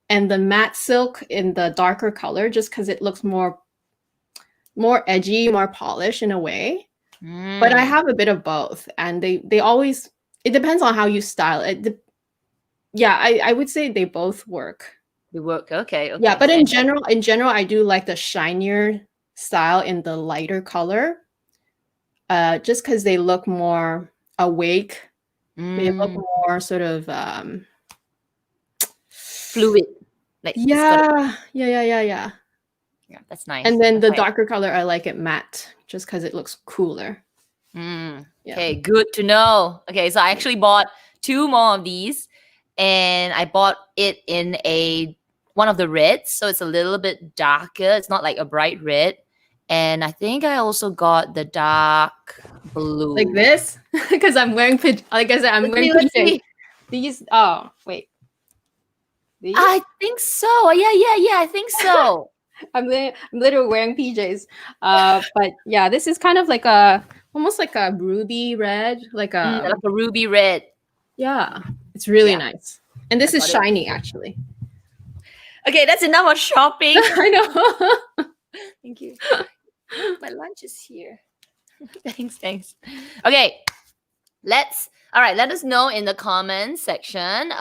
and the matte silk in the darker color, just because it looks more edgy, more polished in a way. But I have a bit of both, and they always, it depends on how you style it. Yeah, I would say they both work. They work. Okay. Yeah, but in general, I do like the shinier style in the lighter color. Just because they look more awake. They look more sort of fluid. Like yeah. Yeah, that's nice. And then the Okay. darker color, I like it matte, just because it looks cooler. Yeah. Yeah. Okay, good to know. Okay, so I actually bought 2 more of these, and I bought it in one of the reds, so it's a little bit darker. It's not like a bright red. And I think I also got the dark blue. Like this, because I'm wearing like I said, I'm wearing Let's PJs. see. These. Oh wait. These? I think so. Yeah. I think so. I'm literally wearing PJs. But yeah, this is kind of like almost like a ruby red, like Like a ruby red. yeah, it's really Yeah. nice. And this I is got it. shiny, actually. Okay, that's enough of shopping. I know. Thank you. My lunch is here. Thanks. Okay, all right, let us know in the comments section.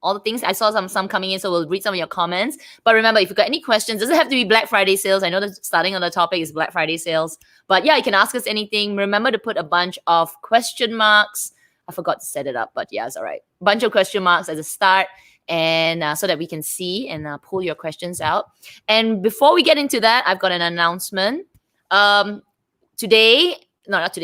All the things I saw some coming in, so we'll read some of your comments. But remember, if you've got any questions, doesn't have to be Black Friday sales. I know that starting on the topic is Black Friday sales, but yeah, you can ask us anything. Remember to put a bunch of question marks. I forgot to set it up, but yeah, it's all right. Bunch of question marks as a start, and so that we can see and pull your questions out. And before we get into that, I've got an announcement.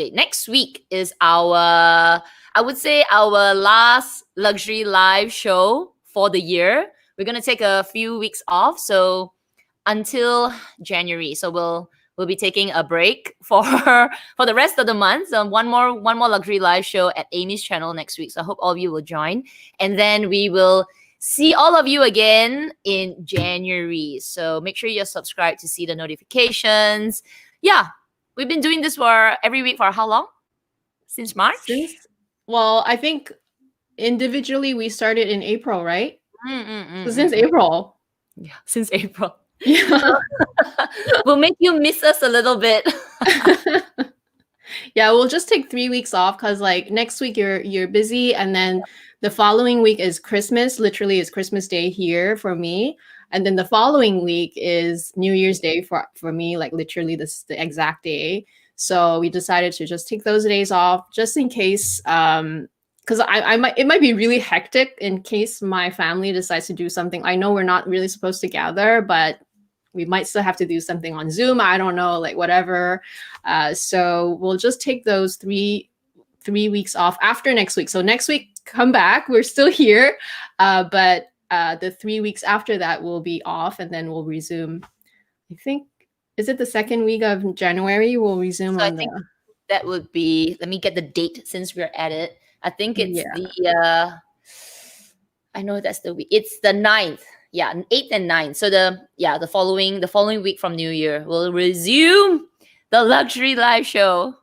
Next week is I would say our last luxury live show for the year. We're gonna take a few weeks off, so until January. So we'll be taking a break for the rest of the month. So one more luxury live show at Amy's channel next week. So I hope all of you will join, and then we will see all of you again in January. So make sure you're subscribed to see the notifications. Yeah, we've been doing this for every week for how long? Since March? Well, I think individually we started in April, right? So since Mm. April. Yeah, since April. Yeah. We'll make you miss us a little bit. Yeah, we'll just take 3 weeks off because like next week you're busy, and then the following week is Christmas. Literally, it's Christmas Day here for me. And then the following week is New Year's Day for me, like literally this the exact day. So we decided to just take those days off just in case, because it might be really hectic in case my family decides to do something. I know we're not really supposed to gather, but we might still have to do something on Zoom. I don't know, like whatever. So we'll just take those three weeks off after next week. So next week, come back. We're still here, but the 3 weeks after that will be off, and then we'll resume. I think, is it the second week of January? We'll resume. So I think that would be. Let me get the date since we're at it. I think it's the. I know that's the week. It's the 9th. Yeah, 8th and 9th. So the following week from New Year, we'll resume the luxury live show.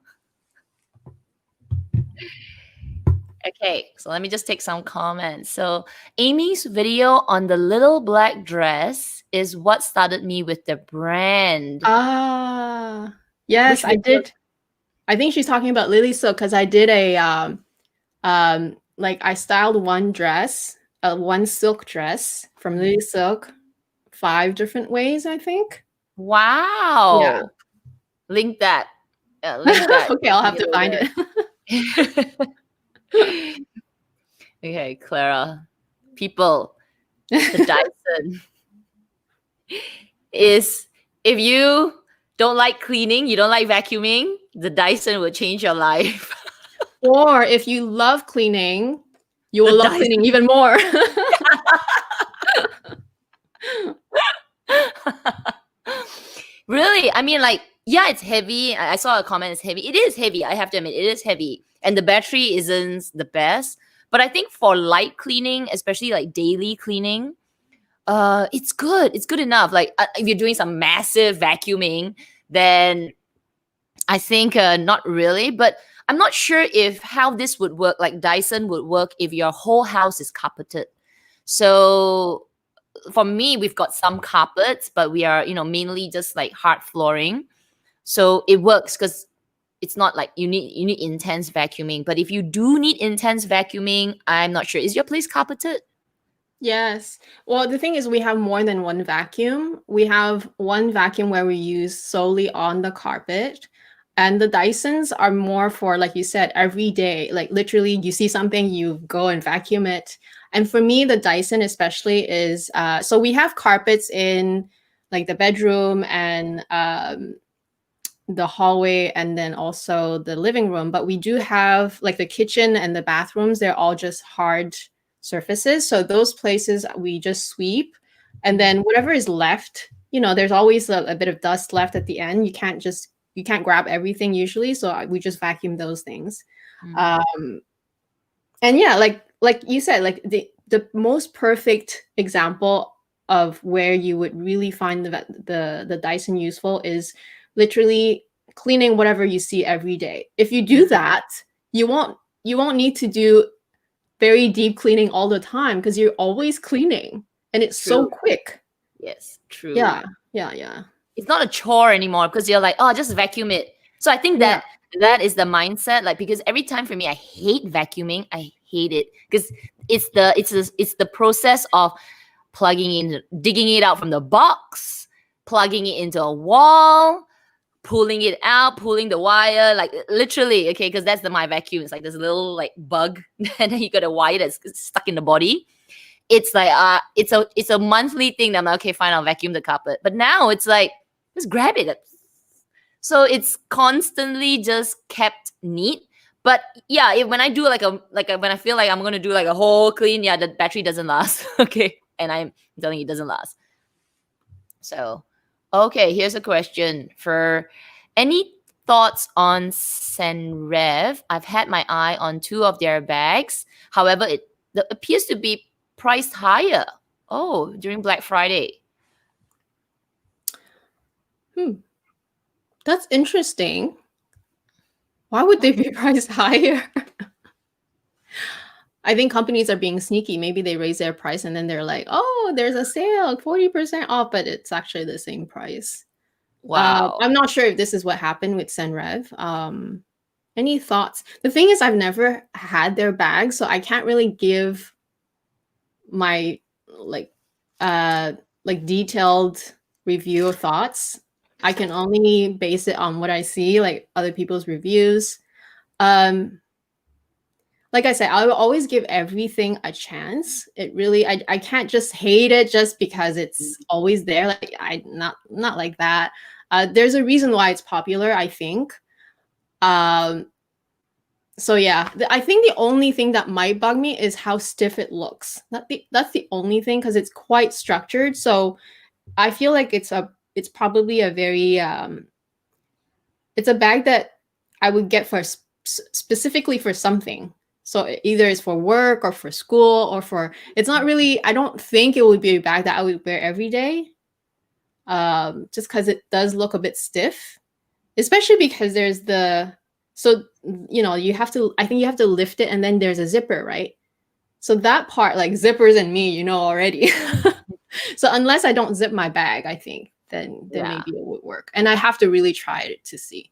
Okay, so let me just take some comments. So Amy's video on the little black dress is what started me with the brand. Yes, I did. I think she's talking about Lilly Silk, because I did a like I styled one dress, one silk dress from Lilly Silk, 5 different ways, I think. Wow. Yeah. Link that. Okay, I'll have to find it. Okay, Clara. People, the Dyson is, if you don't like cleaning, you don't like vacuuming, the Dyson will change your life. Or if you love cleaning, you will love cleaning even more. Really? I mean, like, yeah, it's heavy. I saw a comment, it's heavy. It is heavy. I have to admit, it is heavy. And the battery isn't the best. But I think for light cleaning, especially like daily cleaning, it's good. It's good enough. Like if you're doing some massive vacuuming, then I think not really. But I'm not sure if how this would work, like Dyson would work if your whole house is carpeted. So for me, we've got some carpets, but we are, mainly just like hard flooring. So it works because it's not like you need intense vacuuming. But if you do need intense vacuuming, I'm not sure. Is your place carpeted? Yes. Well, the thing is, we have more than one vacuum. We have one vacuum where we use solely on the carpet. And the Dysons are more for, like you said, every day. Like literally, you see something, you go and vacuum it. And for me, the Dyson especially is, so we have carpets in like the bedroom and the hallway, and then also the living room. But we do have like the kitchen and the bathrooms, they're all just hard surfaces. So those places we just sweep, and then whatever is left, you know, there's always a bit of dust left at the end. You can't grab everything usually, so we just vacuum those things. And yeah, like you said, like the most perfect example of where you would really find the Dyson useful is literally cleaning whatever you see every day. If you do that, you won't need to do very deep cleaning all the time because you're always cleaning and it's so quick. Yes, true. Yeah. It's not a chore anymore because you're like, oh, just vacuum it. So I think that is the mindset. Like, because every time for me, I hate vacuuming. I hate it because it's the process of digging it out from the box, plugging it into a wall, pulling it out, pulling the wire, like literally, okay, because that's my vacuum. It's like this little like bug, and then you got a wire that's stuck in the body. It's like it's a monthly thing that I'm like, okay, fine, I'll vacuum the carpet. But now it's like, just grab it. So it's constantly just kept neat. But yeah, when I do when I feel like I'm gonna do like a whole clean, yeah, the battery doesn't last. Okay, and I'm telling you, it doesn't last. So, okay, here's a question for any thoughts on Senrev. I've had my eye on 2 of their bags. However, it appears to be priced higher. Oh, during Black Friday. That's interesting. Why would they be priced higher? I think companies are being sneaky. Maybe they raise their price and then they're like, oh, there's a sale, 40% off, but it's actually the same price. Wow. I'm not sure if this is what happened with Senrev. Any thoughts? The thing is, I've never had their bag, so I can't really give my like detailed review of thoughts. I can only base it on what I see, like other people's reviews. Like I said, I will always give everything a chance. It really, I can't just hate it just because it's always there. Like not like that. There's a reason why it's popular, I think. So yeah, I think the only thing that might bug me is how stiff it looks. That's the only thing, because it's quite structured. So I feel like it's probably a very it's a bag that I would get for specifically for something. So either it's for work or for school or for, it's not really, I don't think it would be a bag that I would wear every day. Just because it does look a bit stiff, especially because there's so, you know, I think you have to lift it and then there's a zipper, right? So that part, like zippers and me, you know already. So unless I don't zip my bag, I think then maybe it would work. And I have to really try it to see.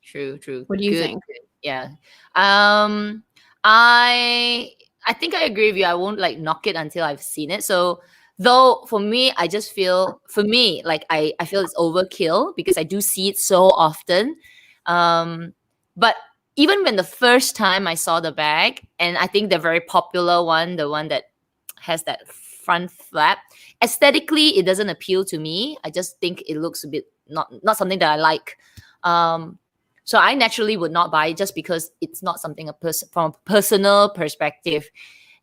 True. What do you think? Yeah. I think I agree with you. I won't like knock it until I've seen it. So though for me, I just feel like I feel it's overkill because I do see it so often. But even when the first time I saw the bag, and I think the very popular one, the one that has that front flap, aesthetically it doesn't appeal to me. I just think it looks a bit not something that I like. So I naturally would not buy it just because it's not something from a personal perspective.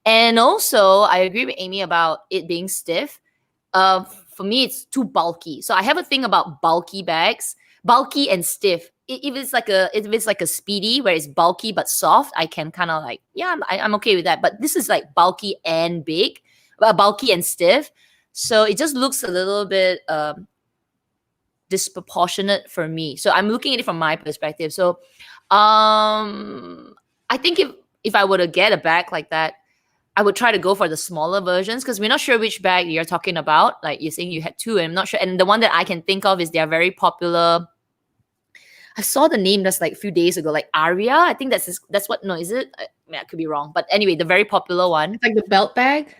And also, I agree with Amy about it being stiff. For me, it's too bulky. So I have a thing about bulky bags, bulky and stiff. If it's like a Speedy where it's bulky but soft, I can kind of like, yeah, I'm okay with that. But this is like bulky and big, bulky and stiff. So it just looks a little bit disproportionate for me. So I'm looking at it from my perspective. So I think if I were to get a bag like that, I would try to go for the smaller versions, because we're not sure which bag you're talking about. Like you're saying you had 2, and I'm not sure. And the one that I can think of is they're very popular. I saw the name just like a few days ago, like Aria. I think that's what, no, is it? I could be wrong. But anyway, the very popular one. It's like the belt bag?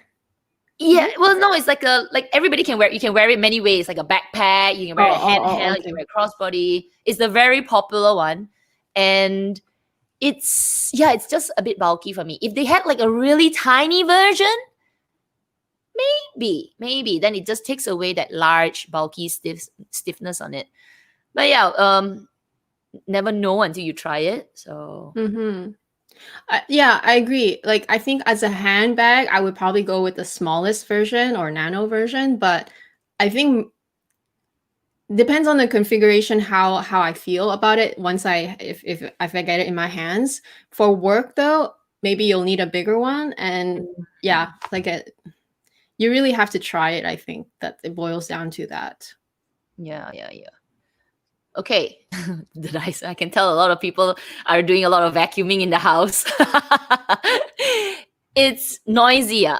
Yeah, well, no, it's like everybody can wear. You can wear it many ways, like a backpack. You can wear a handheld. Okay. You can wear a crossbody. It's the very popular one, and it's just a bit bulky for me. If they had like a really tiny version, maybe then it just takes away that large, bulky stiffness on it. But yeah, never know until you try it. So yeah, I agree. Like, I think as a handbag, I would probably go with the smallest version or nano version, but I think depends on the configuration how I feel about it once if I get it in my hands. For work though, maybe you'll need a bigger one, and yeah, like you really have to try it. I think that it boils down to that. yeah. Okay, the Dyson. I can tell a lot of people are doing a lot of vacuuming in the house. It's noisier.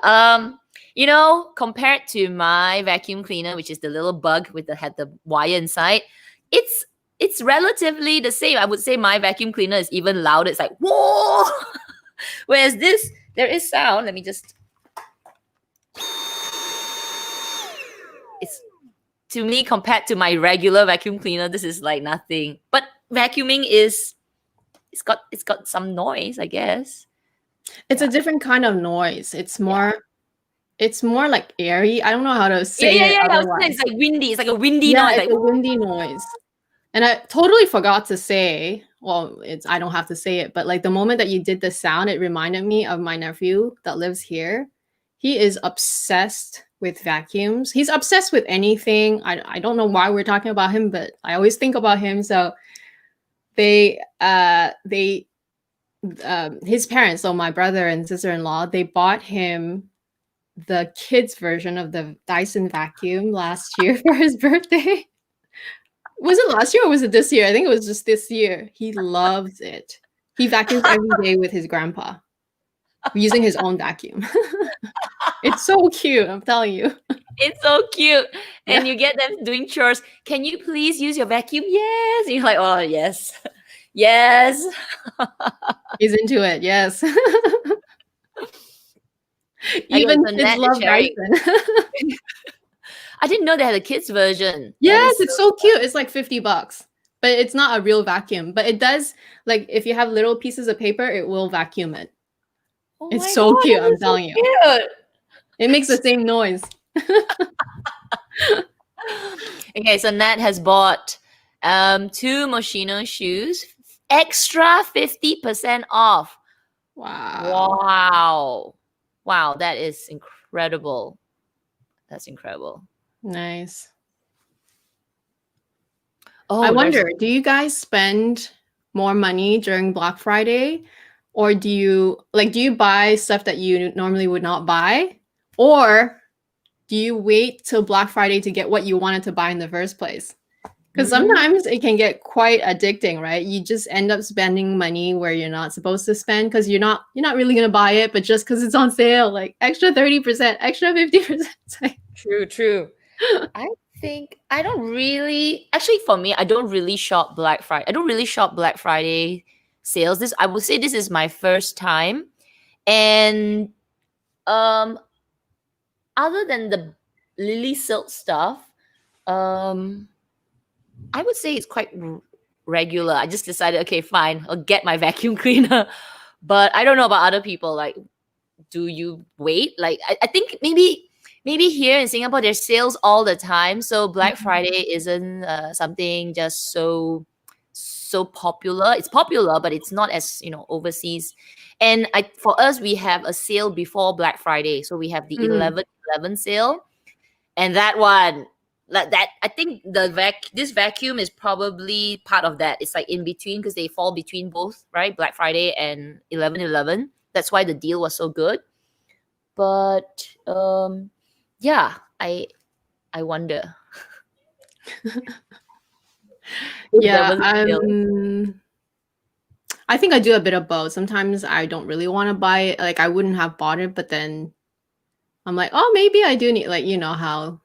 Compared to my vacuum cleaner, which is the little bug with the wire inside, it's relatively the same. I would say my vacuum cleaner is even louder. It's like whoa. Whereas this, there is sound. Let me just. It's, to me, compared to my regular vacuum cleaner, this is like nothing. But vacuuming it's got some noise, I guess. It's a different kind of noise. It's more like airy. I don't know how to say it otherwise. It's like windy. It's like a windy Yeah, noise. it's a windy noise. And I totally forgot to say, well, I don't have to say it, but like the moment that you did the sound, it reminded me of my nephew that lives here. He is obsessed with vacuums. He's obsessed with anything. I don't know why we're talking about him, but I always think about him. So his parents, so my brother and sister-in-law, they bought him the kids version of the Dyson vacuum last year for his birthday. Was it last year or was it this year? I think it was just this year. He loves it. He vacuums every day with his grandpa using his own vacuum. It's so cute, I'm telling you. It's so cute. And you get them doing chores. Can you please use your vacuum? Yes. And you're like, oh, yes. Yes. He's into it, yes. Okay, Even so kids Nat is love sharing. Dyson. I didn't know they had a kids version. Yes, it's so cute. It's like $50, but it's not a real vacuum. But it does, like, if you have little pieces of paper, it will vacuum it. Oh It's my so God, cute, that I'm is so telling you. cute. It makes the same noise. Okay, so Nat has bought 2 Moschino shoes, extra 50% off. Wow. Wow, that is incredible. That's incredible. Nice. Oh, I wonder, do you guys spend more money during Black Friday? Or do you buy stuff that you normally would not buy? Or do you wait till Black Friday to get what you wanted to buy in the first place? Because sometimes it can get quite addicting, right? You just end up spending money where you're not supposed to spend because you're not really gonna buy it, but just because it's on sale, like extra 30%, extra 50%. True. I think I don't really, actually, for me, I don't really shop Black Friday. I don't really shop Black Friday sales. I would say this is my first time. And other than the Lilly Silk stuff, I would say it's quite regular. I just decided, okay, fine, I'll get my vacuum cleaner. But I don't know about other people. Like, do you wait? Like, I think maybe here in Singapore there's sales all the time, so Black Friday isn't something just so popular. It's popular, but it's not as overseas. And for us, we have a sale before Black Friday, so we have the 11/11 sale, and that one, like that, I think this vacuum is probably part of that. It's like in between because they fall between both, right? Black Friday and 11/11. That's why the deal was so good. But yeah, I wonder. Yeah, I think I do a bit of both. Sometimes I don't really want to buy it. Like, I wouldn't have bought it, but then I'm like, oh, maybe I do need, like, you know how,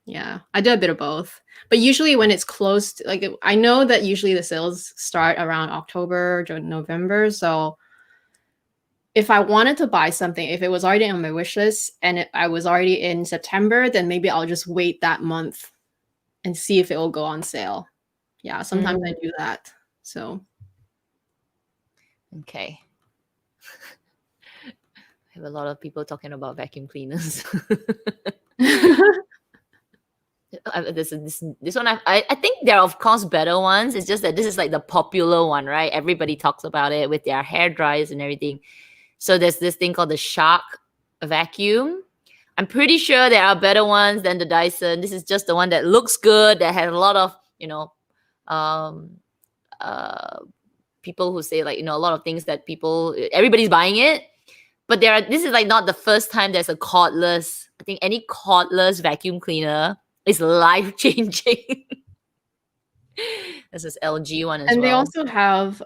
yeah, I do a bit of both. But usually when it's close to, like, I know that usually the sales start around October to November. So if I wanted to buy something, if it was already on my wish list and I was already in September, then maybe I'll just wait that month and see if it will go on sale. Yeah, sometimes I do that. So okay. have a lot of people talking about vacuum cleaners. This one I think there are of course better ones. It's just that this is like the popular one, right? Everybody talks about it with their hair dryers and everything. So there's this thing called the Shark vacuum. I'm pretty sure there are better ones than the Dyson. This is just the one that looks good, that has a lot of, um people who say, like, a lot of things that everybody's buying it. But this is like not the first time there's a cordless. I think any cordless vacuum cleaner is life changing. This is LG one as And they well. also have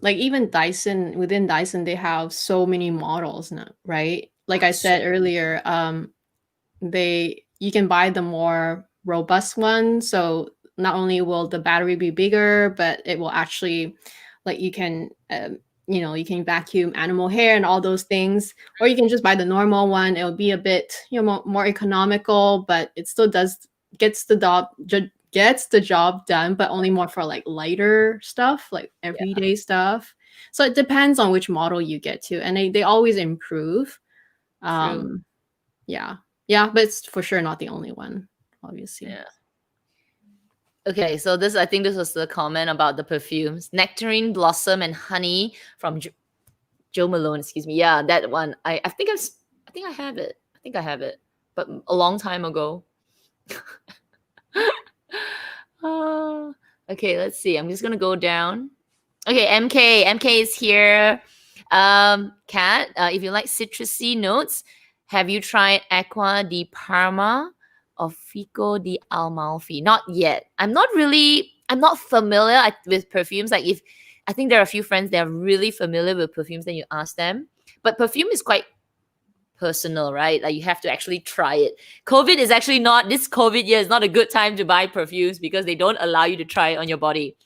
like even Dyson, within Dyson, they have so many models now, right? Like I said earlier, you can buy the more robust one. So not only will the battery be bigger, but it will actually, like, you can you can vacuum animal hair and all those things, or you can just buy the normal one. It'll be a bit more economical, but it still gets the job done, but only more for like lighter stuff, like everyday stuff. So it depends on which model you get to, and they always improve. True. Yeah, but it's for sure not the only one, obviously. Yeah. Okay, so I think this was the comment about the perfumes. Nectarine Blossom and Honey from Joe Malone, excuse me. Yeah, that one. I think I have it. I think I have it, but a long time ago. Okay, let's see. I'm just gonna go down. Okay, MK is here. Kat, if you like citrusy notes, have you tried Aqua di Parma or Fico di Amalfi? Not yet. I'm not familiar with perfumes. Like, I think there are a few friends that are really familiar with perfumes, then you ask them. But perfume is quite personal, right? Like, you have to actually try it. This COVID year is not a good time to buy perfumes because they don't allow you to try it on your body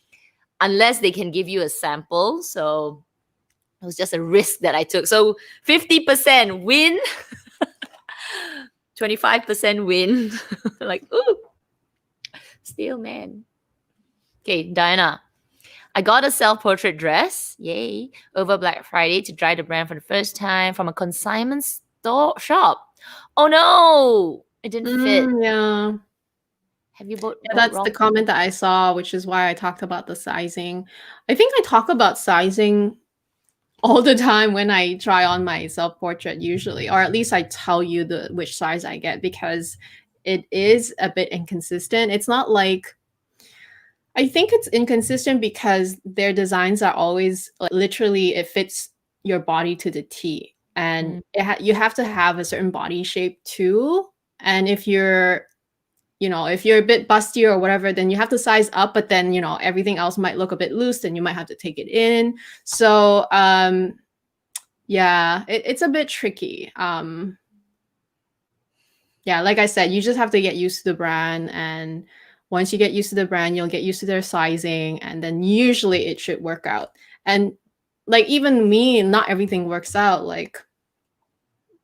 unless they can give you a sample. So it was just a risk that I took. So 50% win, 25% win. Like, ooh, still, man. Okay, Diana. I got a self-portrait dress, yay, over Black Friday to try the brand for the first time from a consignment shop. Oh no, it didn't fit. Yeah. Have you bought? That's the comment that I saw, which is why I talked about the sizing. I think I talk about sizing all the time when I try on my self-portrait usually, or at least I tell you which size I get, because it is a bit inconsistent. It's not like, I think it's inconsistent because their designs are always like, literally it fits your body to the T, and you have to have a certain body shape too. And if you're a bit busty or whatever, then you have to size up, but then, everything else might look a bit loose, then you might have to take it in. So, yeah, it's a bit tricky. Yeah, like I said, you just have to get used to the brand. And once you get used to the brand, you'll get used to their sizing, and then usually it should work out. And like, even me, not everything works out. Like,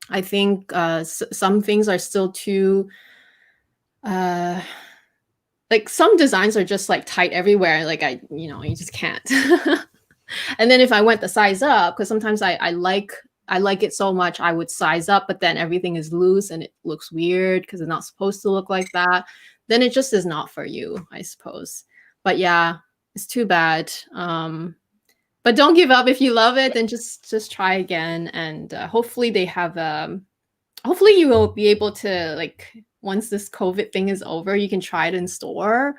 I think some things are still too, like, some designs are just like tight everywhere. Like, you just can't. And then if I went the size up, because sometimes I like it so much, I would size up, but then everything is loose and it looks weird because it's not supposed to look like that. Then it just is not for you, I suppose. But yeah, it's too bad. But don't give up. If you love it, then just try again. And hopefully they have, hopefully you will be able to, like, once this COVID thing is over, you can try it in store.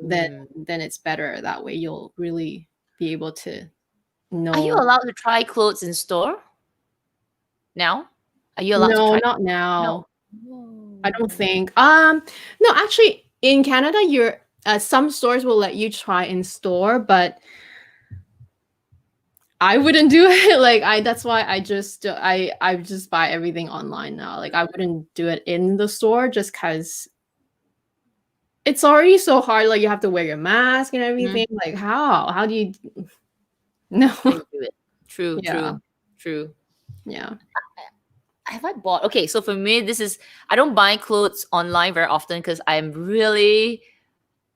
Then it's better. That way you'll really be able to know. Are you allowed to try clothes in store now? Are you allowed to try? No, not now. No. I don't think. No, actually, in Canada, some stores will let you try in store, but I wouldn't do it. Like, that's why I just buy everything online now. Like, I wouldn't do it in the store just because it's already so hard. Like, you have to wear your mask and everything. Like, how do you? No. Do it. True. Yeah. True. Yeah. Have I bought? Okay, so for me, I don't buy clothes online very often because I'm really,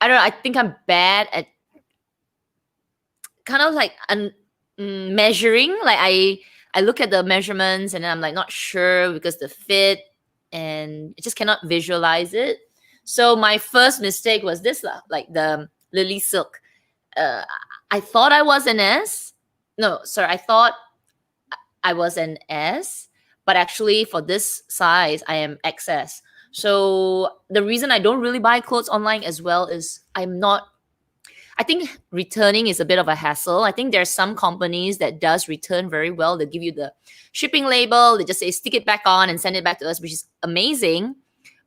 I don't know, I think I'm bad at kind of like measuring. Like, I I look at the measurements and then I'm like not sure because the fit, and I just cannot visualize it. So my first mistake was this lah, like the Lilly Silk. I thought I was an S. No, sorry, I thought I was an S, but actually for this size, I am XS. So the reason I don't really buy clothes online as well is I think returning is a bit of a hassle. I think there's some companies that does return very well. They give you the shipping label. They just say stick it back on and send it back to us, which is amazing.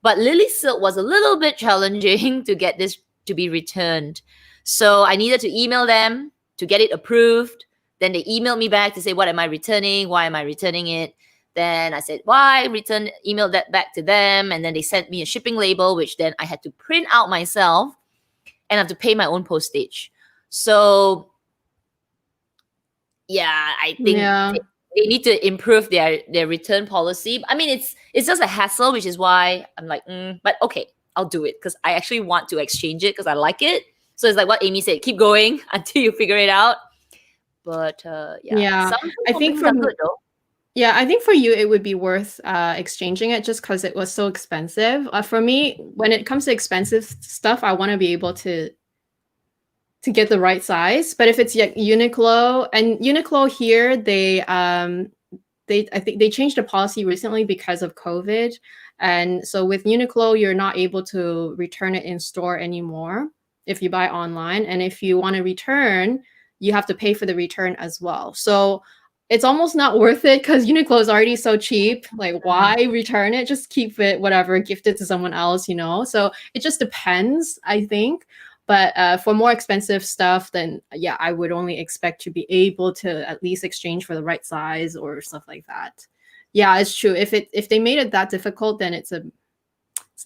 But Lilly Silk was a little bit challenging to get this to be returned. So I needed to email them to get it approved. Then they emailed me back to say, what am I returning? Why am I returning it? Then I said, why? Emailed that back to them. And then they sent me a shipping label, which then I had to print out myself and have to pay my own postage. So yeah, I think they need to improve their return policy. I mean, it's just a hassle, which is why I'm like, but okay, I'll do it because I actually want to exchange it because I like it. So it's like what Amy said, keep going until you figure it out. But Yeah, I think from good though. Yeah, I think for you it would be worth exchanging it just because it was so expensive. For me, when it comes to expensive stuff, I want to be able to get the right size. But if it's Uniqlo, and Uniqlo here, I think they changed the policy recently because of COVID, and so with Uniqlo, you're not able to return it in store anymore if you buy online, and if you want to return, you have to pay for the return as well. So it's almost not worth it because Uniqlo is already so cheap. Like, why return it? Just keep it, whatever, gift it to someone else, you know? So it just depends, I think. But for more expensive stuff, then yeah, I would only expect to be able to at least exchange for the right size or stuff like that. Yeah, it's true. If they made it that difficult, then it's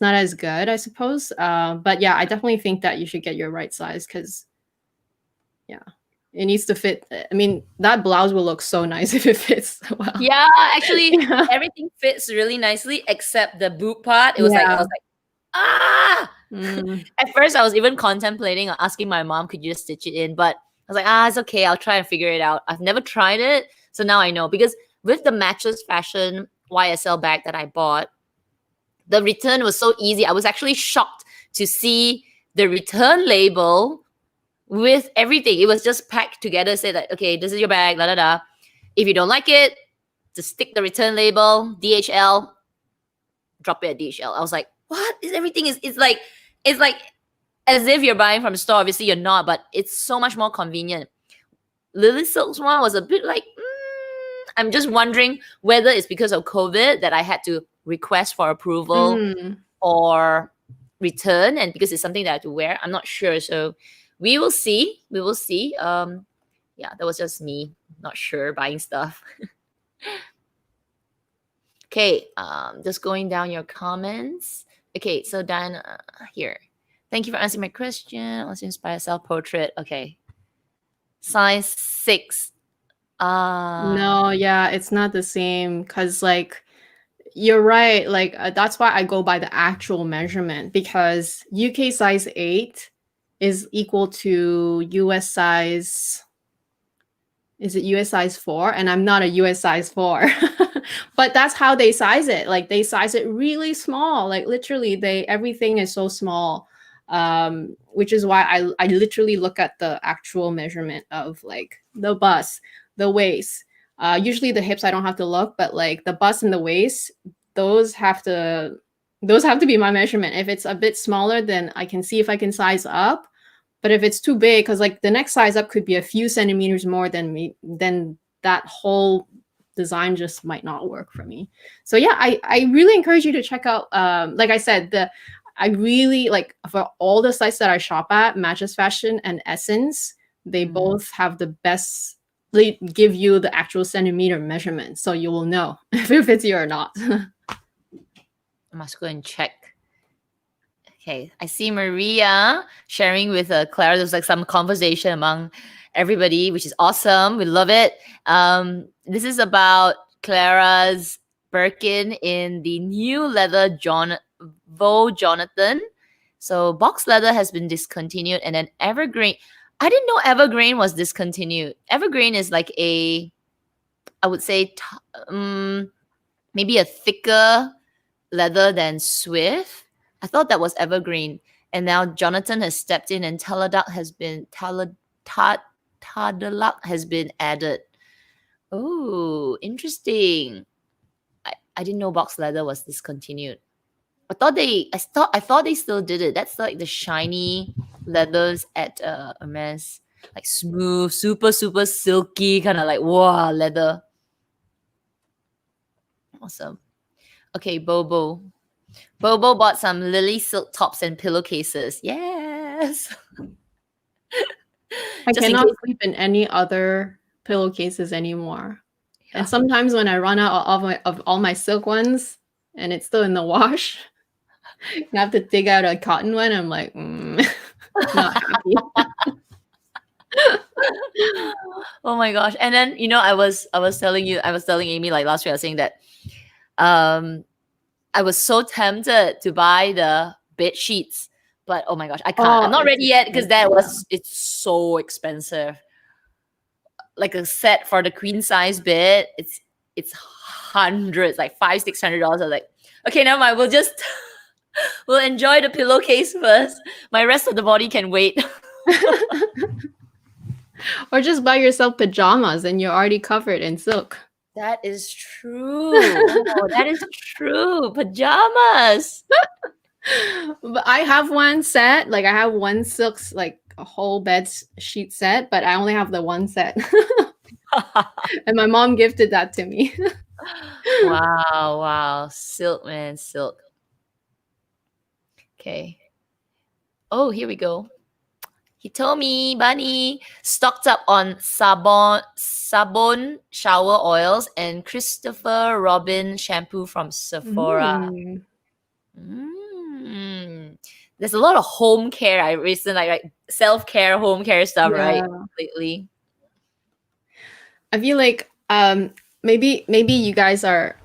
not as good, I suppose. But yeah, I definitely think that you should get your right size because yeah, it needs to fit. I mean, that blouse will look so nice if it fits well. Yeah, actually, everything fits really nicely except the boob part. It was like, I was like, ah! At first, I was even contemplating on asking my mom, could you just stitch it in? But I was like, it's okay. I'll try and figure it out. I've never tried it. So now I know. Because with the Matches Fashion YSL bag that I bought, the return was so easy. I was actually shocked to see the return label with everything. It was just packed together, say that, okay, this is your bag, la da da. If you don't like it, just stick the return label, DHL, drop it at DHL. I was like, what? Everything is, it's like as if you're buying from a store. Obviously you're not, but it's so much more convenient. Lilly Silk's one was a bit like, I'm just wondering whether it's because of COVID that I had to request for approval or return, and because it's something that I have to wear. I'm not sure. So we will see. We will see. Yeah, that was just me not sure buying stuff. Okay, just going down your comments. Okay, so Diana here. Thank you for answering my question. Let's inspire self-portrait. Okay. Size 6. No, yeah, it's not the same because like you're right. Like that's why I go by the actual measurement because UK size 8 is equal to US size. Is it US size 4? And I'm not a US size 4. But that's how they size it. Like they size it really small. Like literally everything is so small. Which is why I literally look at the actual measurement of like the bust, the waist. Usually the hips I don't have to look, but like the bust and the waist, those have to be my measurement. If it's a bit smaller, then I can see if I can size up. But if it's too big, because like the next size up could be a few centimeters more than me, then that whole design just might not work for me. So yeah, I really encourage you to check out. Like I said, I really like for all the sites that I shop at, Matches Fashion and Essence, they both have the best. They give you the actual centimeter measurement, so you will know if it fits you or not. I must go and check. Okay, I see Maria sharing with Clara. There's like some conversation among everybody, which is awesome. We love it. This is about Clara's Birkin in the new leather Vo Jonathan. So box leather has been discontinued, and then evergreen. I didn't know evergreen was discontinued. Evergreen is like a I would say maybe a thicker leather than Swift. I thought that was evergreen, and now Jonathan has stepped in, and Teladoc has been Tadalak has been added. Oh, interesting. I didn't know box leather was discontinued. I thought they still did it. That's like the shiny leathers at Hermes, like smooth, super super silky, kind of like wow leather. Awesome. Okay, Bobo. Bobo bought some Lilly Silk tops and pillowcases. Yes. I Just in cannot case. sleep in any other pillowcases anymore. Yeah. And sometimes when I run out of all my silk ones and it's still in the wash, I have to dig out a cotton one. I'm like, not happy. Oh my gosh. And then I was telling Amy like last week, I was saying that I was so tempted to buy the bed sheets, but oh my gosh, I can't. I'm not ready yet because it's so expensive. Like a set for the queen size bed, it's hundreds, like $500-$600. I was like, okay, never mind. We'll enjoy the pillowcase first. My rest of the body can wait. Or just buy yourself pajamas and you're already covered in silk. That is true. Oh, that is true. Pajamas. But I have one set. Like I have one silk, like a whole bed sheet set, but I only have the one set. And my mom gifted that to me. Wow. Silk, man. Silk. Okay. Oh, here we go. He told me Bunny stocked up on Sabon shower oils and Christopher Robin shampoo from Sephora. There's a lot of home care. I recently like self-care, home care stuff, right? Lately. I feel like maybe you guys are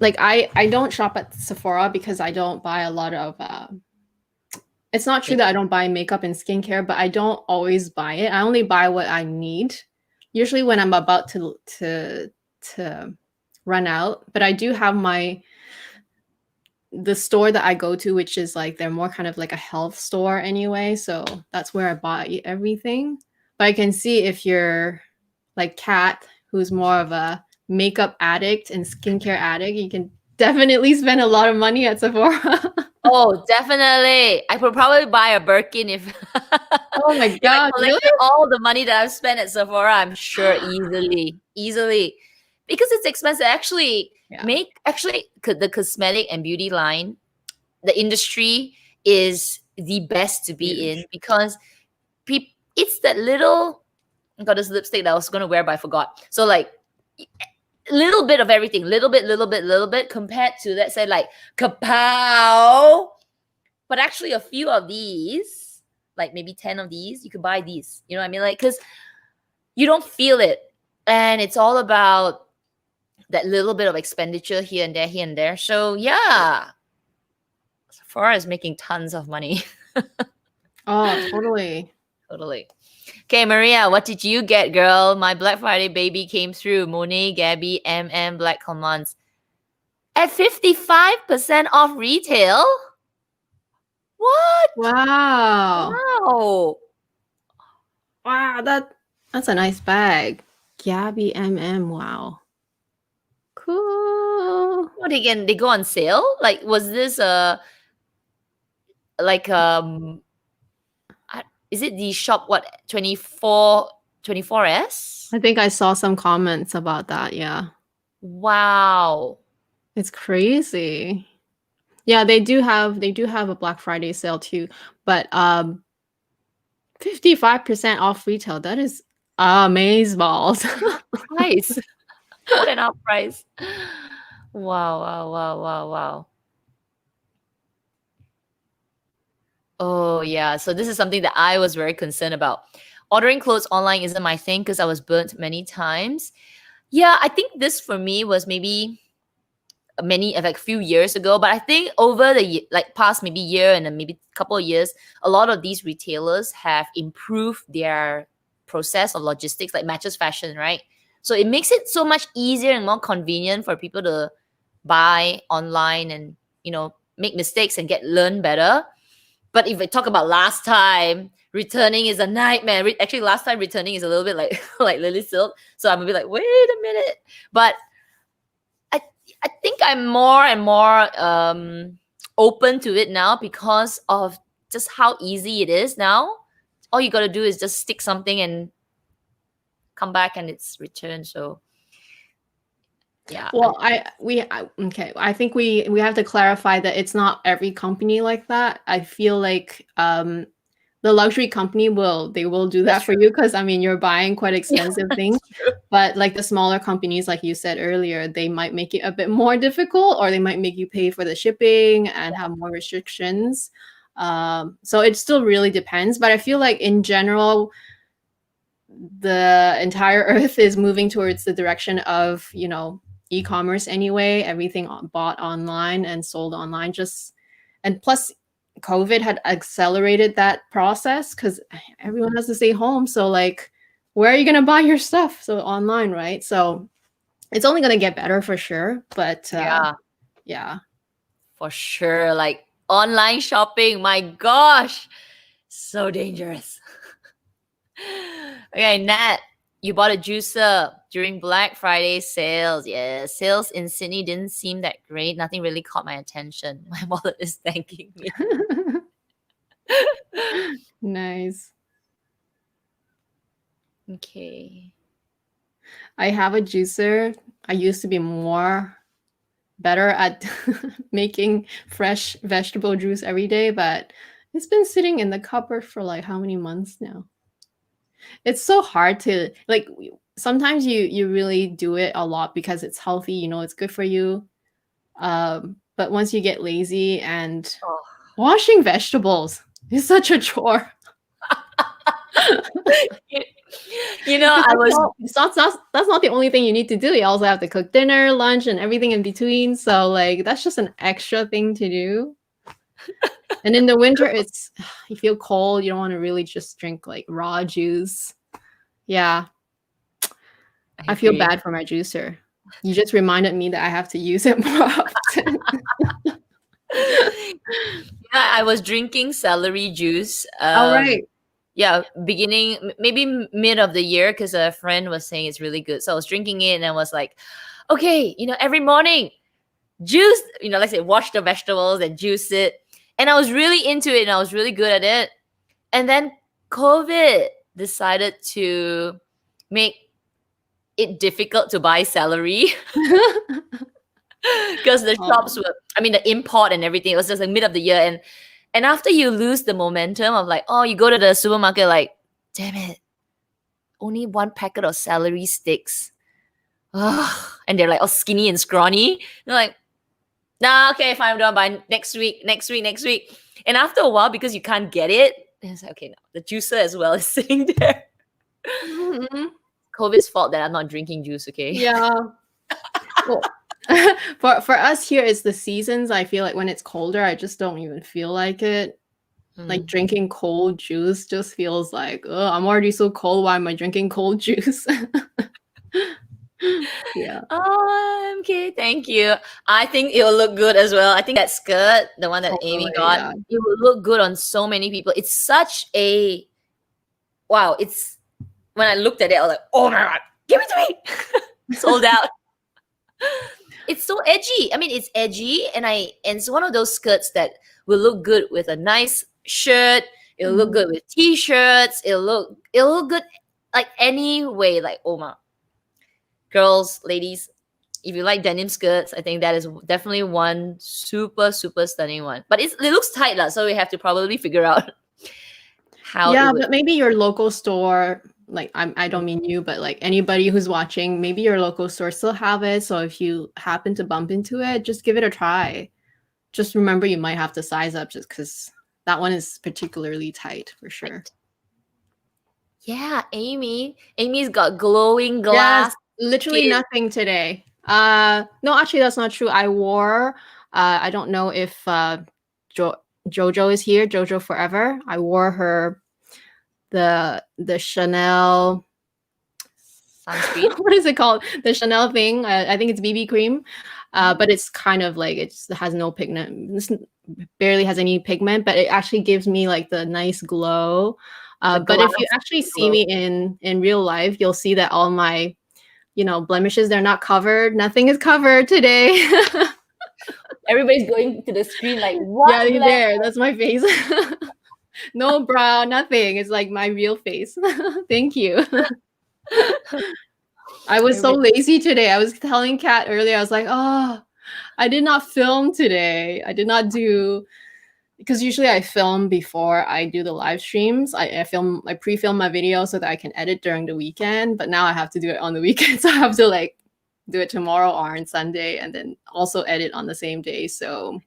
like I don't shop at Sephora because I don't buy a lot of it's not true that I don't buy makeup and skincare, but I don't always buy it. I only buy what I need. Usually when I'm about to run out, but I do have the store that I go to, which is like they're more kind of like a health store anyway, so that's where I buy everything. But I can see if you're like Kat, who's more of a makeup addict and skincare addict, you can definitely spend a lot of money at Sephora. Oh, definitely. I would probably buy a Birkin if oh my god, really? All the money that I've spent at Sephora, I'm sure easily. Because it's expensive. Actually, the cosmetic and beauty line, the industry is the best to be in because it's that little. I got this lipstick that I was gonna wear, but I forgot. So like little bit of everything, little bit, compared to let's say like kapow. But actually, a few of these, like maybe 10 of these, you could buy these. You know what I mean? Like, because you don't feel it, and it's all about that little bit of expenditure here and there. So yeah, Sephora is making tons of money. Oh, totally. Okay, Maria, what did you get, girl? My Black Friday baby came through. Monet, Gabby, Black Commons at 55% off retail. What? Wow, that's a nice bag. Gabby wow. Cool. What again? They go on sale? Like, was this is it the shop 24S? I think I saw some comments about that. Yeah. Wow. It's crazy. Yeah, they do have a Black Friday sale too, but 55% off retail. That is amazeballs. Price. What an off price. Wow. Oh yeah, so this is something that I was very concerned about. Ordering clothes online isn't my thing because I was burnt many times. Yeah, I think this for me was maybe a few years ago, but I think over the past maybe year and then maybe a couple of years, a lot of these retailers have improved their process of logistics, like Matches Fashion, right? So it makes it so much easier and more convenient for people to buy online and, you know, make mistakes and learn better. But if I talk about last time, returning is a nightmare. Actually, last time returning is a little bit like like Lilly Silk. So I'm a bit like, wait a minute. But I think I'm more and more open to it now because of just how easy it is now. All you got to do is just stick something and come back and it's returned. So yeah. Well, okay. I think we have to clarify that it's not every company like that. I feel like the luxury company will do that for you, because I mean you're buying quite expensive things. But like the smaller companies, like you said earlier, they might make it a bit more difficult, or they might make you pay for the shipping and have more restrictions. So it still really depends. But I feel like in general, the entire earth is moving towards the direction of, you know, e-commerce anyway. Everything bought online and sold online. And plus COVID had accelerated that process because everyone has to stay home. So like, where are you going to buy your stuff? So online, right? So it's only going to get better for sure. But yeah, for sure. Like online shopping, my gosh, so dangerous. Okay, Nat, you bought a juicer during Black Friday sales. Yeah, sales in Sydney didn't seem that great. Nothing really caught my attention. My wallet is thanking me. Nice. Okay. I have a juicer. I used to be better at making fresh vegetable juice every day, but it's been sitting in the cupboard for like how many months now? It's so hard to like. Sometimes you really do it a lot because it's healthy, you know, it's good for you. But once you get lazy, and washing vegetables is such a chore. You know, that's not the only thing you need to do. You also have to cook dinner, lunch, and everything in between. So like that's just an extra thing to do. And in the winter, you feel cold. You don't want to really just drink like raw juice. Yeah. I feel bad for my juicer. You just reminded me that I have to use it more often. Yeah, I was drinking celery juice. All right. Yeah, beginning maybe mid of the year, because a friend was saying it's really good. So I was drinking it and I was like, okay, you know, every morning juice, you know, like I say, wash the vegetables and juice it. And I was really into it and I was really good at it. And then COVID decided to make it difficult to buy celery because the shops were, I mean, the import and everything, it was just like mid of the year. And after you lose the momentum of like, oh, you go to the supermarket, like, damn it, only one packet of celery sticks. Ugh. And they're like all skinny and scrawny. They're like, nah, okay, fine, I'm done by next week. And after a while, because you can't get it, it's like, okay, no, the juicer as well is sitting there. Mm-hmm. COVID's fault that I'm not drinking juice, okay? Yeah. Well, for us here, it's the seasons. I feel like when it's colder, I just don't even feel like it. Like drinking cold juice just feels like, oh, I'm already so cold. Why am I drinking cold juice? Yeah. Okay, thank you. I think it will look good as well. I think that skirt, the one that Amy got, yeah. it will look good on so many people. It's such a wow. It's when I looked at it, I was like, oh my god, give it to me. Sold out. It's so edgy. I mean, it's edgy, and it's one of those skirts that will look good with a nice shirt. It'll look good with t-shirts. It'll look good like any way. Like, oh my, girls, ladies, if you like denim skirts, I think that is definitely one super stunning one. But it looks tight, so we have to probably figure out how. Yeah, but maybe your local store. Like I don't mean you, but like anybody who's watching, maybe your local store still have it. So if you happen to bump into it, just give it a try. Just remember you might have to size up just because that one is particularly tight for sure. Right. Yeah, Amy's got glowing glass. Yes, literally nothing today. No, actually that's not true. I wore I don't know if Jojo is here, Jojo Forever. I wore her the Chanel Sunscreen. What is it called? The Chanel thing. I think it's BB cream. But it's kind of like it has no pigment. This barely has any pigment, but it actually gives me like the nice glow. But if you actually see me in real life, you'll see that all my, blemishes, they're not covered. Nothing is covered today. Everybody's going to the screen like, what? Yeah, there. That's my face. No brow, nothing. It's like my real face. Thank you. I was so lazy today. I was telling Kat earlier, I was like, oh, I did not film today. I did not do, because usually I film before I do the live streams. I pre-film my video so that I can edit during the weekend, but now I have to do it on the weekend. So I have to like do it tomorrow or on Sunday and then also edit on the same day. So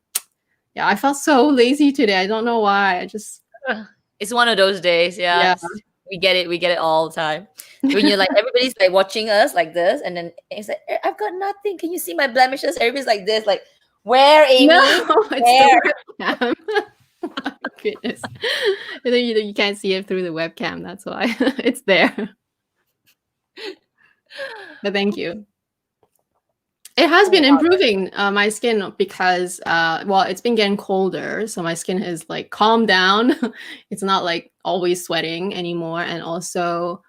yeah, I felt so lazy today. I don't know why. It's one of those days. Yeah. We get it all the time. When you're like, everybody's like watching us like this, and then it's like, I've got nothing. Can you see my blemishes? Everybody's like this, like, where, Amy? No, where? It's the webcam. Oh, goodness. You can't see it through the webcam. That's why it's there. But thank you. It has been improving my skin because, well, it's been getting colder. So my skin has like calmed down. It's not like always sweating anymore. And also,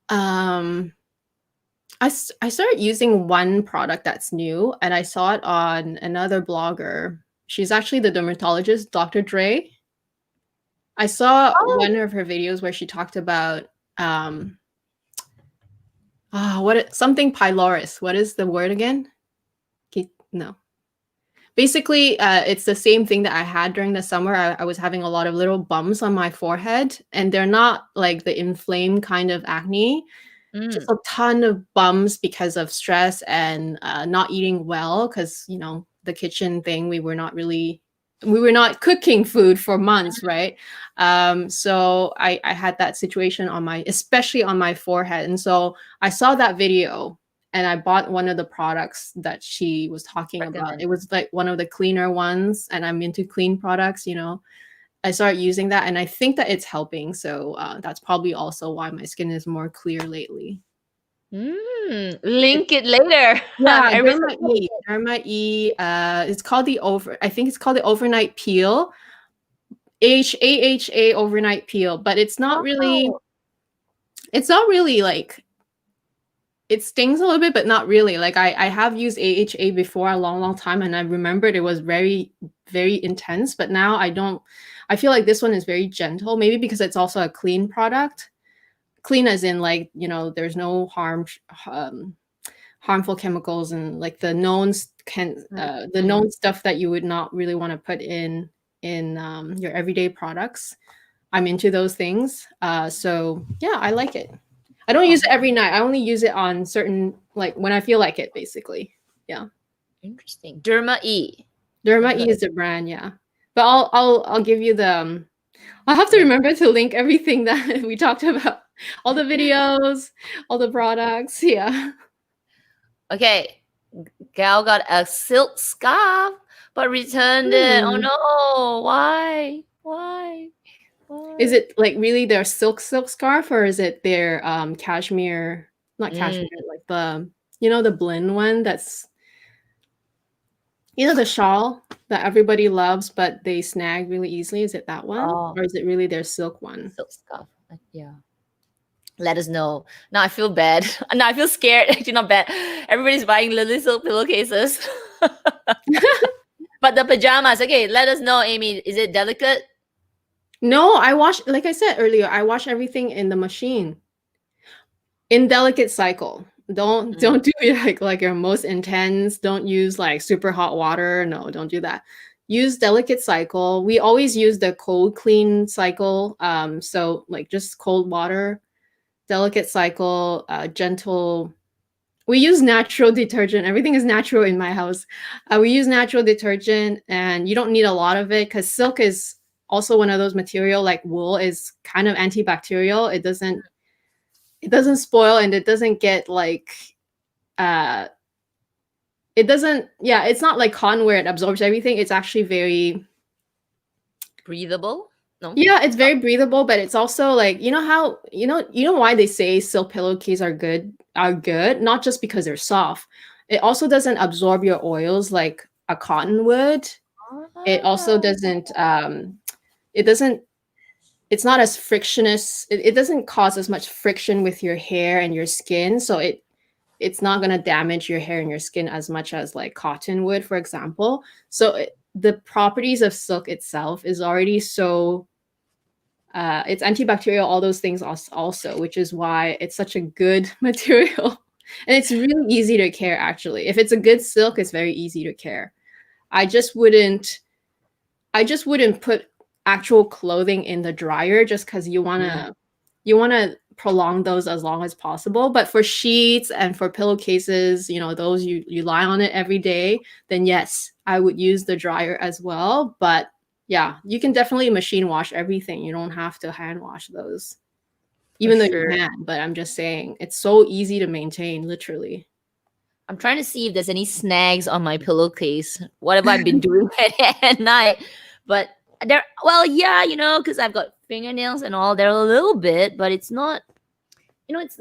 I started using one product that's new, and I saw it on another blogger. She's actually the dermatologist, Dr. Dre. I saw one of her videos where she talked about something pylorus. What is the word again? No. Basically, it's the same thing that I had during the summer. I was having a lot of little bumps on my forehead, and they're not like the inflamed kind of acne. Just a ton of bumps because of stress and not eating well, because the kitchen thing, we were not cooking food for months, right? So I had that situation especially on my forehead. And so I saw that video and I bought one of the products that she was talking about. It was like one of the cleaner ones, and I'm into clean products, I started using that, and I think that it's helping. So that's probably also why my skin is more clear lately. Link it later. Yeah, Derma E. It's called I think it's called the Overnight Peel. AHA Overnight Peel, but it's not really. It's not really like. It stings a little bit, but not really. Like I have used AHA before a long time, and I remembered it was very, very intense. But now I don't. I feel like this one is very gentle. Maybe because it's also a clean product. Clean as in like, there's no harmful chemicals and like the known known stuff that you would not really want to put in your everyday products. I'm into those things. So yeah, I like it. I don't use it every night. I only use it on certain, like when I feel like it, basically. Yeah. Interesting. Derma E. Derma E is the brand, yeah. But I'll give you the I'll have to remember to link everything that we talked about. All the videos, all the products, yeah. Okay. Gal got a silk scarf, but returned it. Oh no. Why? Is it like really their silk scarf, or is it their cashmere, not cashmere, like the the blend one that's the shawl that everybody loves but they snag really easily? Is it that one? Or is it really their silk one? Silk scarf. Yeah. Let us know. Now I feel bad. Now I feel scared. Actually, not bad. Everybody's buying Lilly Silk pillowcases. But the pajamas, okay, let us know, Amy. Is it delicate? No, I wash, like I said earlier, I wash everything in the machine. In delicate cycle. Don't do it like your most intense. Don't use like super hot water. No, don't do that. Use delicate cycle. We always use the cold clean cycle. So like just cold water, delicate cycle, gentle. We use natural detergent. Everything is natural in my house. We use natural detergent, and you don't need a lot of it because silk is also one of those material, like wool is kind of antibacterial. It doesn't spoil, and it doesn't get like it's not like cotton where it absorbs everything. It's actually very breathable. No. Yeah, it's very breathable, but it's also like, you know how, you know why they say silk pillowcase are good, not just because they're soft. It also doesn't absorb your oils like a cotton would. It also Ah, doesn't it doesn't it's not as frictionless. It doesn't cause as much friction with your hair and your skin, so it's not going to damage your hair and your skin as much as like cotton would, for example. So the properties of silk itself is already so it's antibacterial, all those things also, which is why it's such a good material. And it's really easy to care, actually. If it's a good silk, it's very easy to care. I just wouldn't put actual clothing in the dryer just because you wanna prolong those as long as possible. But for sheets and for pillowcases, those you lie on it every day, then yes, I would use the dryer as well. But yeah, you can definitely machine wash everything. You don't have to hand wash those, for even though you sure. can. But I'm just saying, it's so easy to maintain, literally. I'm trying to see if there's any snags on my pillowcase. Whatever I've been doing at night, but well, yeah, because I've got fingernails and all. They're a little bit, but it's not. It's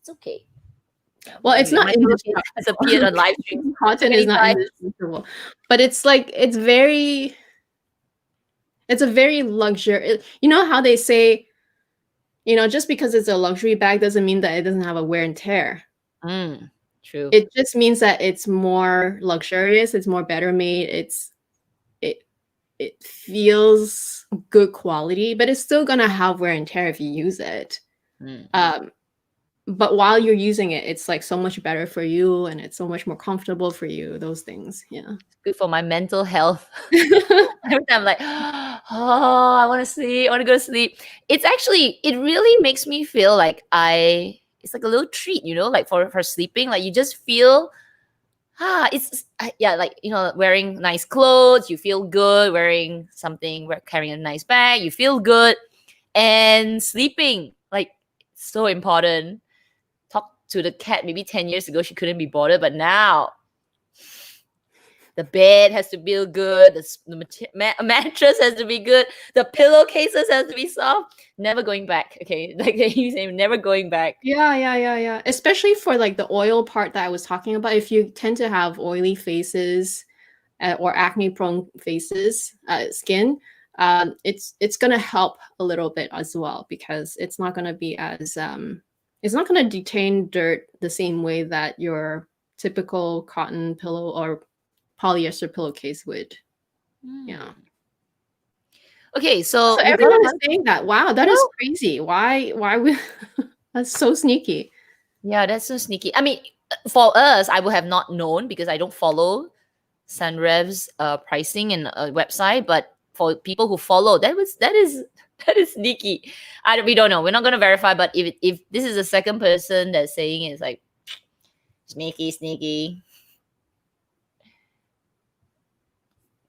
okay. Yeah, Well, it's anyway, not my pillowcase indestructible. has appeared on live stream so Cotton is many not times. indestructible, but it's a very luxury. You know how they say, just because it's a luxury bag doesn't mean that it doesn't have a wear and tear. True. It just means that it's more luxurious, it's more better made, it feels good quality, but it's still gonna have wear and tear if you use it. But while you're using it, it's like so much better for you and it's so much more comfortable for you, those things. Yeah. Good for my mental health. Every time I'm like, oh, I want to sleep. I want to go to sleep. It really makes me feel like it's like a little treat, like for sleeping. Like you just feel, yeah, like, wearing nice clothes, you feel good. Wearing something, carrying a nice bag, you feel good. And sleeping, like, so important. Talk to the cat maybe 10 years ago, she couldn't be bothered, but now the bed has to feel good. The mattress has to be good. The pillowcases has to be soft. Never going back. Okay, like you say, never going back. Yeah. Especially for like the oil part that I was talking about. If you tend to have oily faces or acne-prone skin, it's gonna help a little bit as well because it's not gonna be as it's not gonna detain dirt the same way that your typical cotton pillow or polyester pillowcase would. Yeah. Okay, so we got everyone is saying that. Wow, that is Well, crazy. Why we that's so sneaky. yeah, that's so sneaky. I mean, for us, I would have not known because I don't follow Sunrev's pricing and website. But for people who follow, that is sneaky. We don't know. We're not gonna verify. But if this is the second person that's saying it's like sneaky.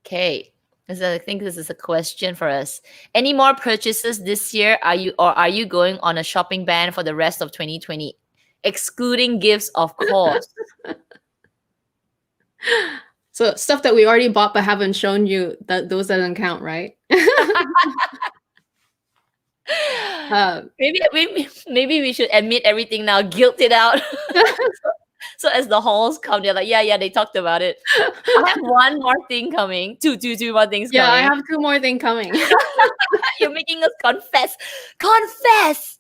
Okay. I think this is a question for us. Any more purchases this year? Are you going on a shopping ban for the rest of 2020, excluding gifts, of course? So stuff that we already bought but haven't shown you, that those doesn't count, right? Maybe we should admit everything now, guilt it out. So as the halls come, they're like, yeah, they talked about it. I have one more thing coming. Two more things Yeah, I coming. have two more things coming. You're making us confess. Confess.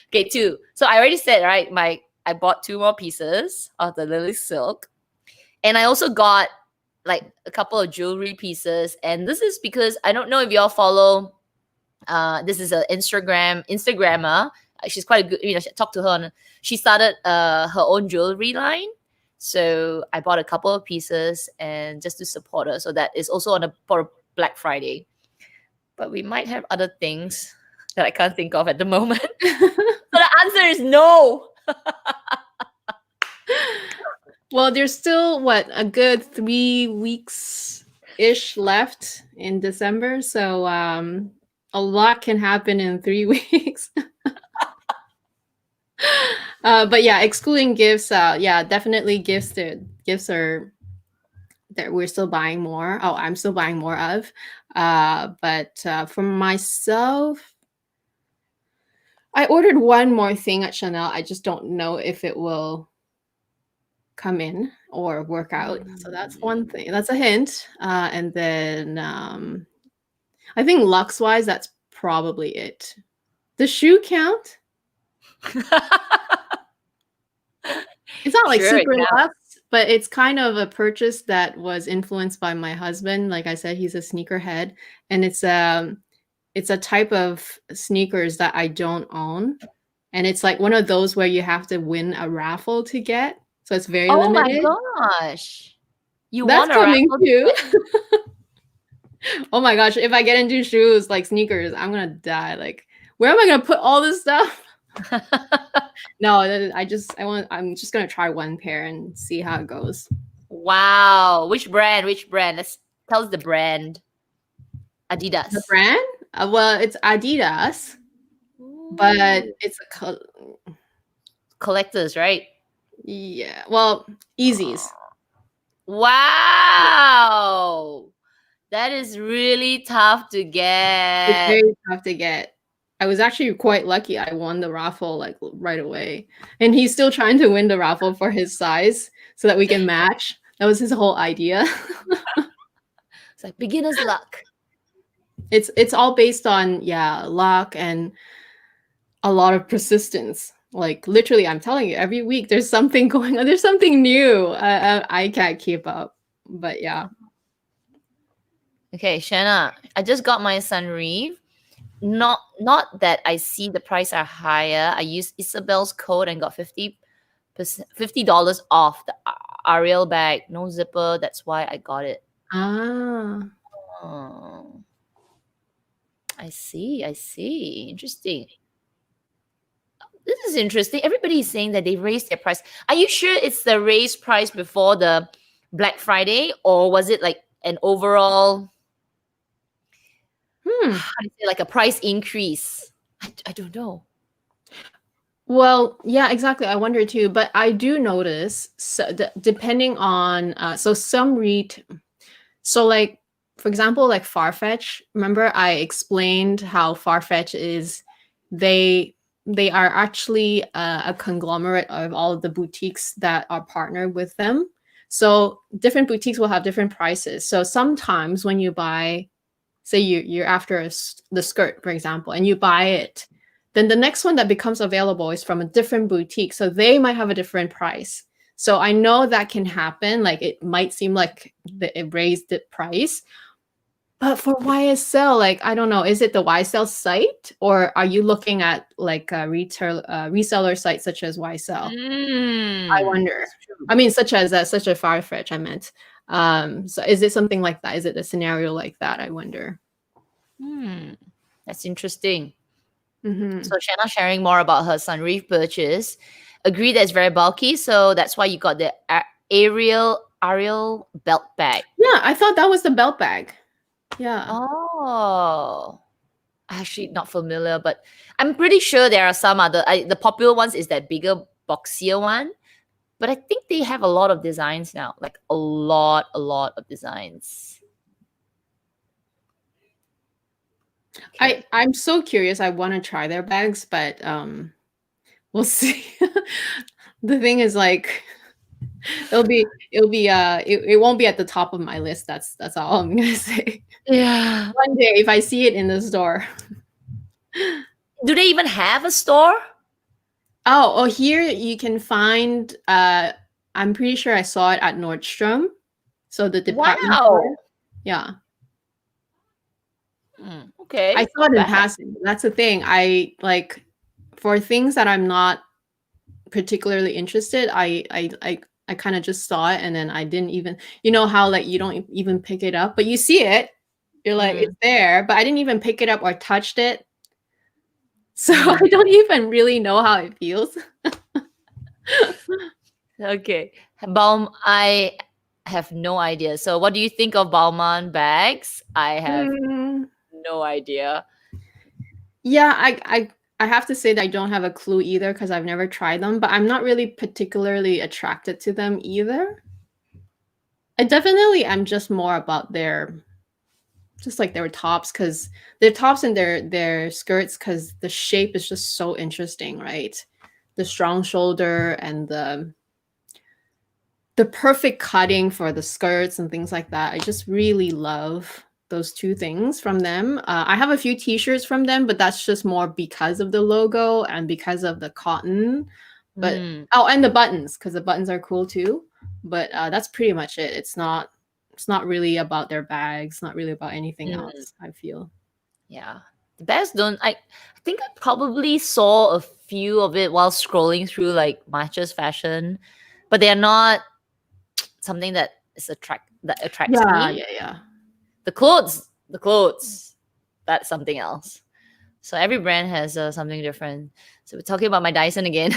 Okay, two. So I already said, right, I bought two more pieces of the Lilly Silk. And I also got like a couple of jewelry pieces. And this is because I don't know if y'all follow, this is an Instagrammer. She's quite a good, I talked to her she started her own jewelry line. So I bought a couple of pieces and just to support her. So that is also for Black Friday. But we might have other things that I can't think of at the moment. So the answer is no. Well, there's still a good 3 weeks ish left in December. So a lot can happen in 3 weeks. But yeah, excluding gifts, definitely gifts are that we're still buying more. Oh, I'm still buying more of. But for myself, I ordered one more thing at Chanel. I just don't know if it will come in or work out. So that's one thing. That's a hint. And then I think Lux wise, that's probably it. The shoe count? It's not like Sure, super yeah. Lux, but it's kind of a purchase that was influenced by my husband. Like I said, he's a sneakerhead, and it's a type of sneakers that I don't own. And it's like one of those where you have to win a raffle to get. So it's very Oh my limited. gosh. You That's won a coming raffle too. ticket? Oh my gosh, if I get into shoes like sneakers, I'm gonna die. Like, where am I gonna put all this stuff? No, I'm just gonna try one pair and see how it goes. Wow. Which brand? Which brand? Let's tell us the brand. Adidas. The brand? Well, it's Adidas, but Ooh. it's Collectors, right? yeah. Well, Yeezys. Wow. That is really tough to It's get. very tough to get. I was actually quite lucky. I won the raffle like right away, and he's still trying to win the raffle for his size so that we can match. That was his whole idea. It's like beginner's luck. It's all based on luck and a lot of persistence. Like literally, I'm telling you, every week there's something going on. There's something new. I can't keep up, but yeah. Okay, Shanna, I just got my sunroof. Not that I see the price are higher. I used Isabel's code and got $50 off the Ariel bag, no zipper. That's why I got it. Ah, Oh, I see. I see. Interesting. This is interesting. Everybody is saying that they raised their price. Are you sure it's the raised price before the Black Friday, or was it like an overall, how do you say, like a price increase? I don't know. well, yeah, exactly. I wonder too, but I do notice depending on so like for example, like Farfetch. Remember, I explained how Farfetch is they are actually a conglomerate of all of the boutiques that are partnered with them. So different boutiques will have different prices. So sometimes when you buy, say you're after the skirt, for example, and you buy it, then the next one that becomes available is from a different boutique. So they might have a different price. So I know that can happen. Like it might seem like it raised the price. But for YSL, like I don't know, is it the YSL site or are you looking at like a reseller site such as YSL? I wonder. I mean, such a Farfetch, I meant. So is it something like that? Is it a scenario like that? I wonder. That's interesting. Mm-hmm. So Shanna sharing more about her sunroof purchase. Agree that it's very bulky, so that's why you got the Ariel belt bag. Yeah, I thought that was the belt bag. Yeah. Oh, actually not familiar, but I'm pretty sure there are some other. The popular ones is that bigger, boxier one, but I think they have a lot of designs now, like a lot of designs. Okay. I'm so curious. I want to try their bags, but we'll see. The thing is like it won't be at the top of my list. That's all I'm gonna say. Yeah. One day if I see it in the store. Do they even have a store? Oh, here you can find I'm pretty sure I saw it at Nordstrom. So the department store. Yeah. Okay. I saw it in passing. That's the thing. I like for things that I'm not particularly interested, I kind of just saw it and then I didn't even, you know how like you don't even pick it up, but you see it, you're like it's there, but I didn't even pick it up or touched it. So I don't even really know how it feels. Okay. I have no idea. So what do you think of Balmain bags? I have no idea. Yeah, I have to say that I don't have a clue either because I've never tried them, but I'm not really particularly attracted to them either. I definitely am just more about their just like their tops, because their tops and their skirts, because the shape is just so interesting, right? The strong shoulder and the perfect cutting for the skirts and things like that. I just really love those two things from them. I have a few t-shirts from them, but that's just more because of the logo and because of the cotton. But Mm, oh, and the buttons, because the buttons are cool too. But that's pretty much it. It's not really about their bags, not really about anything mm, else, I feel. yeah. The bags don't. I think I probably saw a few of it while scrolling through like matches fashion, but they are not something that attracts Yeah, me. yeah, yeah. The clothes, that's something else. So every brand has something different. So we're talking about my Dyson again.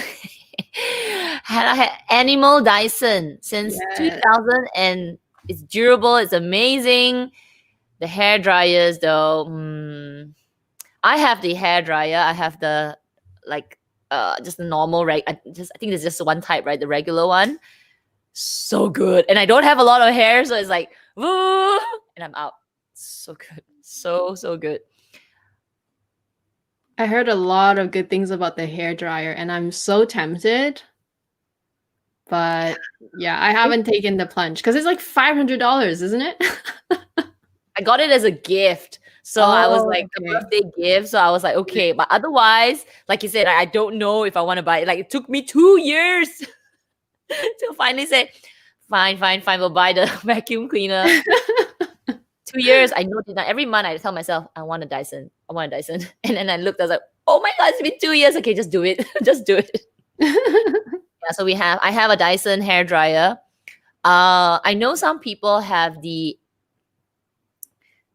I had Animal Dyson since Yeah. 2000, and it's durable. It's amazing. The hair dryers, though, I have the hair dryer. I have the like just the normal I think there's just one type, right? The regular one. So good, and I don't have a lot of hair, so it's like woo, and I'm out. So good, so good. I heard a lot of good things about the hair dryer, and I'm so tempted. But yeah, I haven't taken the plunge because it's like $500, isn't it? I got it as a gift. So I was Oh, like a okay. birthday gift. So I was like, okay. But otherwise, like you said, I don't know if I want to buy it. Like it took me 2 years to finally say, fine, fine, fine. We'll buy the vacuum cleaner. 2 years. I know that every month I tell myself, I want a Dyson. I want a Dyson. And then I looked, I was like, oh my God, it's been 2 years. Okay, just do it. just do it. Yeah, so I have a Dyson hair dryer. I know some people have the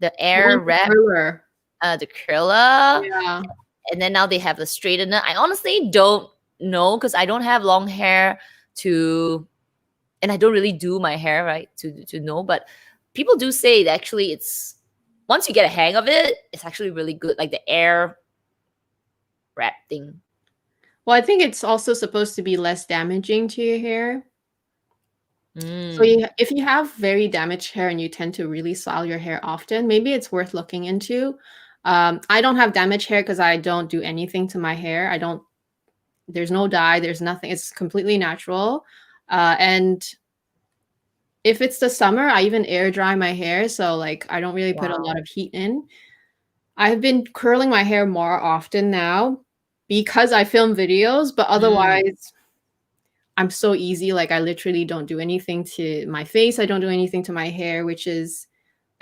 I air want the wrap, curler. the curler, Yeah. and then now they have the straightener. I honestly don't know because I don't have long hair to, and I don't really do my hair right to know. But people do say that actually it's once you get a hang of it, it's actually really good. Like the air wrap thing. Well, I think it's also supposed to be less damaging to your hair. So Mm, if you have very damaged hair and you tend to really style your hair often, maybe it's worth looking into. I don't have damaged hair because I don't do anything to my hair. I don't. There's no dye. There's nothing. It's completely natural. And if it's the summer, I even air dry my hair, so like I don't really put a wow. lot of heat in. I've been curling my hair more often now because I film videos, but Mm, otherwise I'm so easy. Like I literally don't do anything to my face. I don't do anything to my hair, which is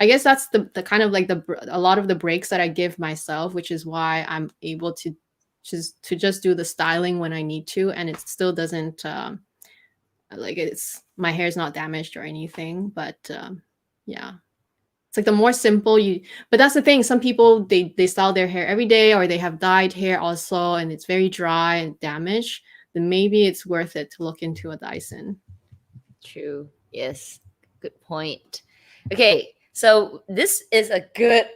I guess that's the kind of like a lot of the breaks that I give myself, which is why I'm able to just do the styling when I need to, and it still doesn't like it's my hair's not damaged or anything. But yeah, it's like the more simple you. But that's the thing. Some people they style their hair every day, or they have dyed hair also, and it's very dry and damaged. Then maybe it's worth it to look into a Dyson. true. Yes. Good point. Okay, so this is a good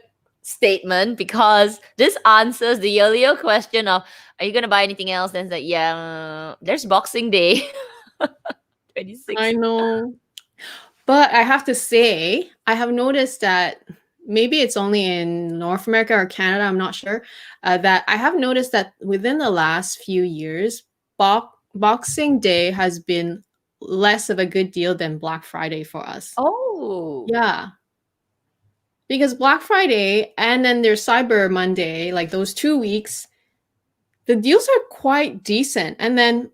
statement because this answers the earlier question of are you gonna buy anything else? Then it's like, yeah, there's Boxing Day. I 26. know. But I have to say, I have noticed that maybe it's only in North America or Canada, I'm not sure, that I have noticed that within the last few years, Boxing Day has been less of a good deal than Black Friday for us. Oh. Yeah. Because Black Friday and then there's Cyber Monday, like those 2 weeks, the deals are quite decent. And then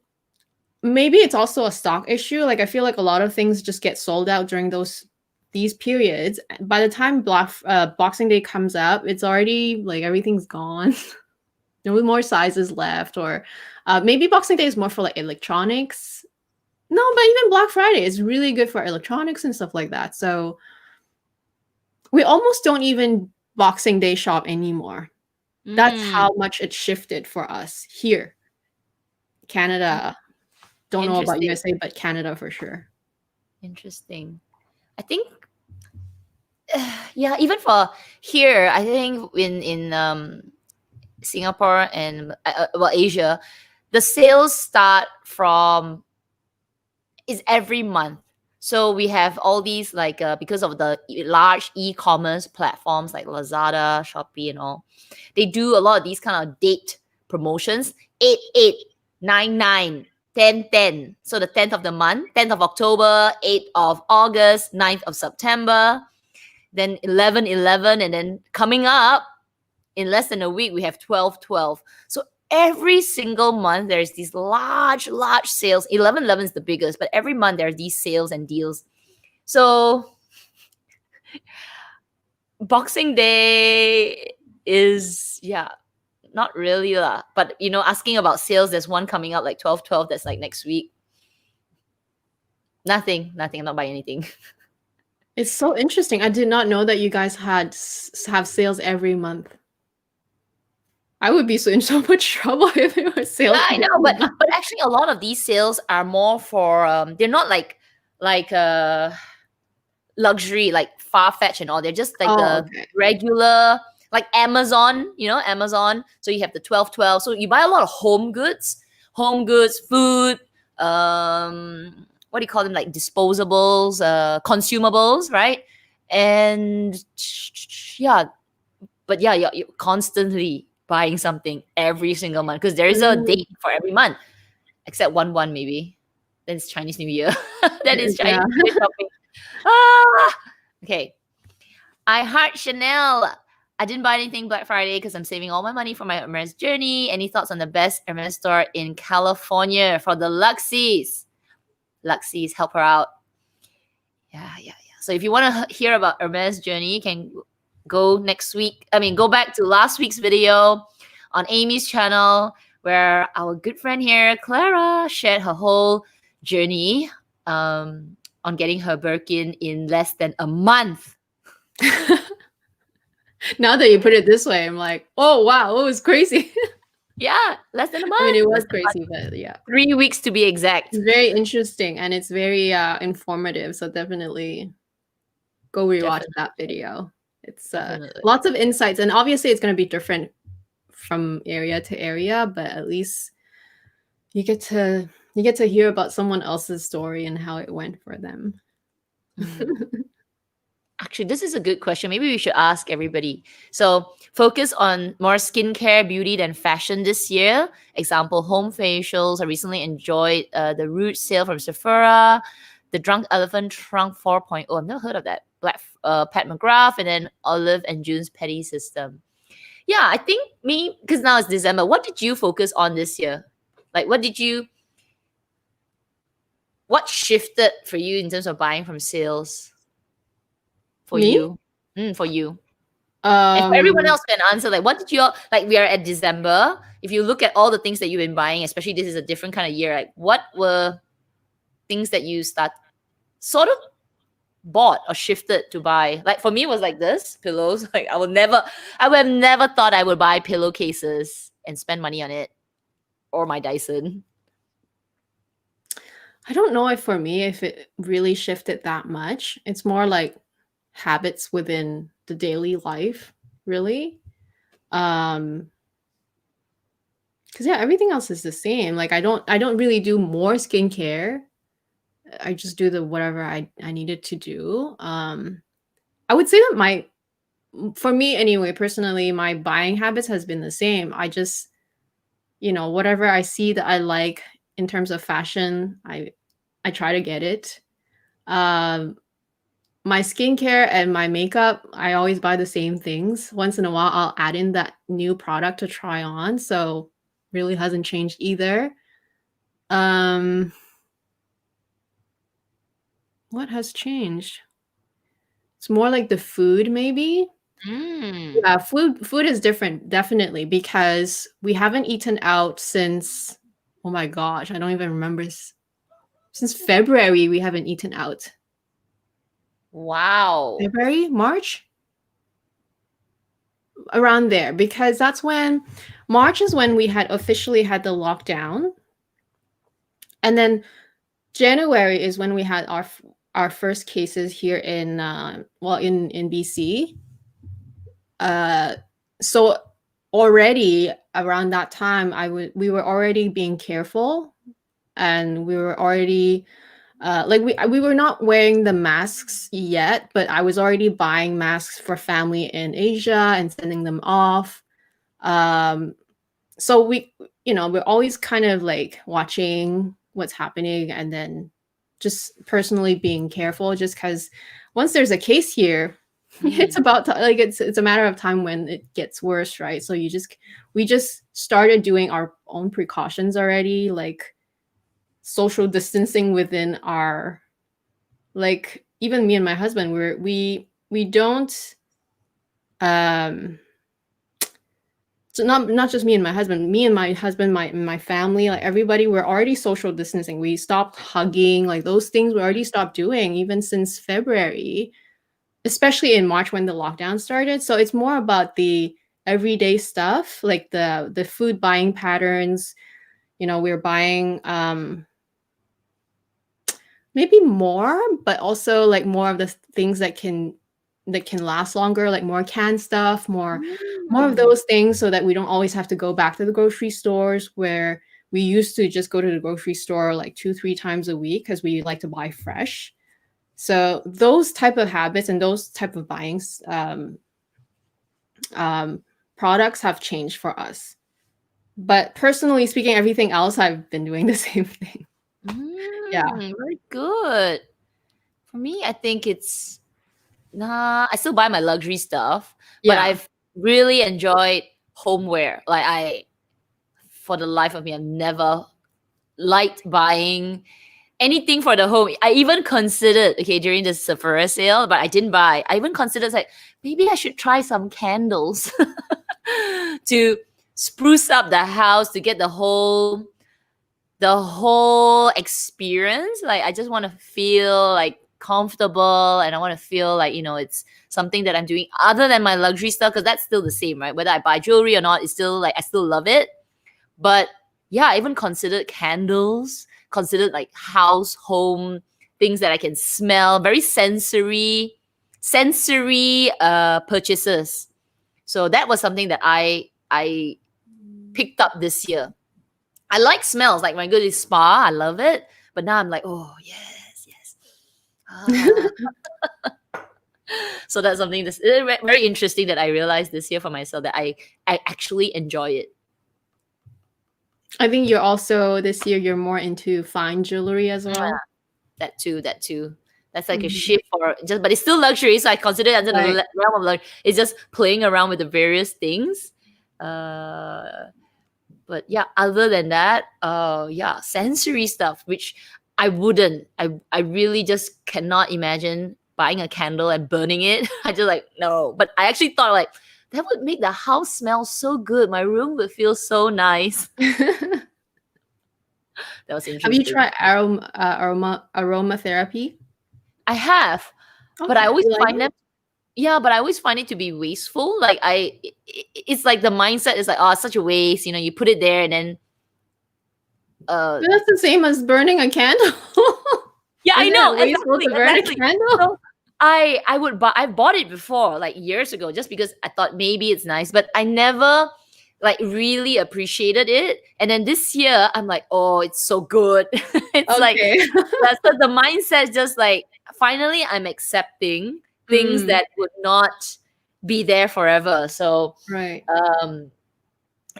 maybe it's also a stock issue. Like I feel like a lot of things just get sold out during these periods. By the time Boxing Day comes up, it's already like everything's gone. No more sizes left, or maybe Boxing Day is more for like electronics. No, but even Black Friday is really good for electronics and stuff like that. So we almost don't even Boxing Day shop anymore. That's Mm, how much it shifted for us here, Canada. Don't know about interesting. USA, but Canada for sure. Interesting. I think yeah, even for here, I think in Singapore and well Asia, the sales start from is every month. So we have all these like because of the large e-commerce platforms like Lazada, Shopee, and all, they do a lot of these kind of date promotions. 8/8, 9/9, 10/10. So the 10th of the month, 10th of October, 8th of August, 9th of September, then 11/11, and then coming up in less than a week we have 12/12. So every single month there's these large sales. 11/11 is the biggest, but every month there are these sales and deals. So Boxing Day is, yeah, not really lah. But you know, asking about sales, there's one coming up like 12/12 that's like next week. Nothing. I'm not buying anything. It's so interesting. I did not know that you guys have sales every month. I would be in so much trouble if it was sales. Yeah, I know, but actually a lot of these sales are more for they're not like luxury like Farfetch and all. They're just like the regular, like Amazon, you know, Amazon. So you have the 12/12. So you buy a lot of home goods, food, what do you call them, like disposables, consumables, right? And yeah, but yeah, you're constantly buying something every single month because there is a date for every month, except one maybe. Then it's Chinese New Year. That is Chinese New Year shopping. Okay. I heart Chanel. I didn't buy anything Black Friday because I'm saving all my money for my Hermes journey. Any thoughts on the best Hermes store in California for the LUXEES? LUXEES, help her out. Yeah. So if you want to hear about Hermes journey, you can go go back to last week's video on Amy's channel where our good friend here, Clara, shared her whole journey on getting her Birkin in less than a month. Now that you put it this way, I'm like, oh wow, it was crazy. Yeah, less than a month. I mean, it was crazy, but yeah. 3 weeks to be exact. It's very interesting and it's very informative. So definitely go rewatch that video. It's lots of insights, and obviously it's going to be different from area to area, but at least you get to hear about someone else's story and how it went for them. Actually, this is a good question. Maybe we should ask everybody. So focus on more skincare, beauty than fashion this year. Example, home facials. I recently enjoyed the Rouge sale from Sephora, the Drunk Elephant Trunk 4.0. I've never heard of that. Black Pat McGrath, and then Olive and June's Petty System. Yeah, I think because now it's December. What did you focus on this year? Like, what shifted for you in terms of buying from sales? For you. And for everyone else can answer, like, what did you like? We are at December. If you look at all the things that you've been buying, especially this is a different kind of year, like what were things that you sort of bought or shifted to buy? Like for me, it was like this pillows. Like I would have never thought I would buy pillowcases and spend money on it, or my Dyson. I don't know if it really shifted that much. It's more like habits within the daily life, really. Because yeah, everything else is the same. Like I don't really do more skincare. I just do the whatever I needed to do. I would say that for me anyway, personally, my buying habits has been the same. I just, whatever I see that I like in terms of fashion, I try to get it. My skincare and my makeup, I always buy the same things. Once in a while, I'll add in that new product to try on. So really hasn't changed either. What has changed? It's more like the food, maybe. Yeah, food is different, definitely, because we haven't eaten out since, oh my gosh, I don't even remember. Since February, we haven't eaten out. Wow. February, March? Around there, because that's when March is when we had officially had the lockdown. And then January is when we had our first cases here in BC. So already around that time we were already being careful, and we were already like we were not wearing the masks yet, but I was already buying masks for family in Asia and sending them off. So we're always kind of like watching what's happening and then just personally being careful, just because once there's a case here, it's about like it's a matter of time when it gets worse, right? So we just started doing our own precautions already, like social distancing within our, like, even me and my husband, we don't so not just me and my husband, my family, like everybody, we're already social distancing. We stopped hugging, like those things we already stopped doing even since February, especially in March when the lockdown started. So it's more about the everyday stuff, like the food buying patterns. We're buying maybe more, but also like more of the things that can last longer, like more canned stuff, more of those things, so that we don't always have to go back to the grocery stores where we used to just go to the grocery store like 2-3 times a week because we like to buy fresh. So those type of habits and those type of buying products have changed for us. But personally speaking, everything else I've been doing the same thing. Yeah. Very good. For me, I think it's I still buy my luxury stuff, but Yeah. I've really enjoyed homeware. Like for the life of me, I've never liked buying anything for the home. I even considered, okay, during the Sephora sale, but I didn't buy. I even considered like maybe I should try some candles to spruce up the house, to get the whole experience. Like I just want to feel like comfortable, and I want to feel like it's something that I'm doing other than my luxury stuff, because that's still the same, right? Whether I buy jewelry or not, it's still like I still love it. But yeah, I even considered candles, considered like home things that I can smell, very sensory purchases. So that was something that I picked up this year. I like smells. Like when I go to the spa, I love it. But now I'm like, oh yes. So that's something that's very interesting that I realized this year for myself, that I actually enjoy it. I think you're also, this year, you're more into fine jewelry as well. That too. That's like a shift for just, but it's still luxury. So I consider it under the realm of luxury. It's just playing around with the various things. But yeah, other than that, yeah, sensory stuff, which I wouldn't. I really just cannot imagine buying a candle and burning it. I just like, no. But I actually thought like that would make the house smell so good. My room would feel so nice. That was interesting. Have you tried aromatherapy? I have, but I always find them. Yeah, but I always find it to be wasteful. Like it's like the mindset is like, oh, it's such a waste. You put it there and then. But that's the same as burning a candle. Yeah, I know. Exactly. To burn a candle? So I would buy. I bought it before, like years ago, just because I thought maybe it's nice, but I never like really appreciated it. And then this year, I'm like, oh, it's so good. It's like that's the mindset. Just like finally, I'm accepting things that would not be there forever. So right.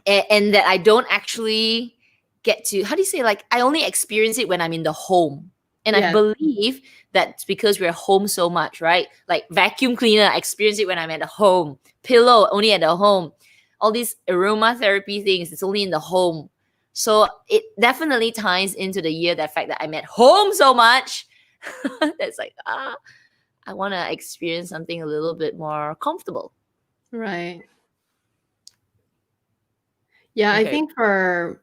And that I don't actually get to, how do you say, like I only experience it when I'm in the home. And I believe that's because we're home so much, right? Like vacuum cleaner, I experience it when I'm at the home. Pillow, only at the home. All these aromatherapy things, it's only in the home. So it definitely ties into the year, that fact that I'm at home so much. That's like, I want to experience something a little bit more comfortable. Right. Yeah, okay. I think for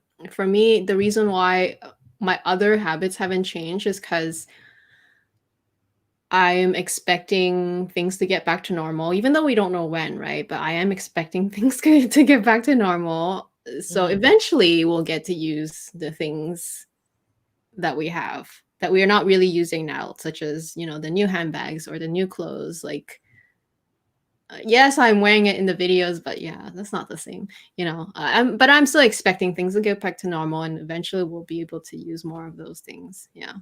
me, the reason why my other habits haven't changed is because I'm expecting things to get back to normal, even though we don't know when, right? But I am expecting things to get back to normal. So eventually we'll get to use the things that we have that we are not really using now, such as, the new handbags or the new clothes. Like, yes, I'm wearing it in the videos, but yeah, that's not the same, but I'm still expecting things to get back to normal, and eventually we'll be able to use more of those things. Yeah.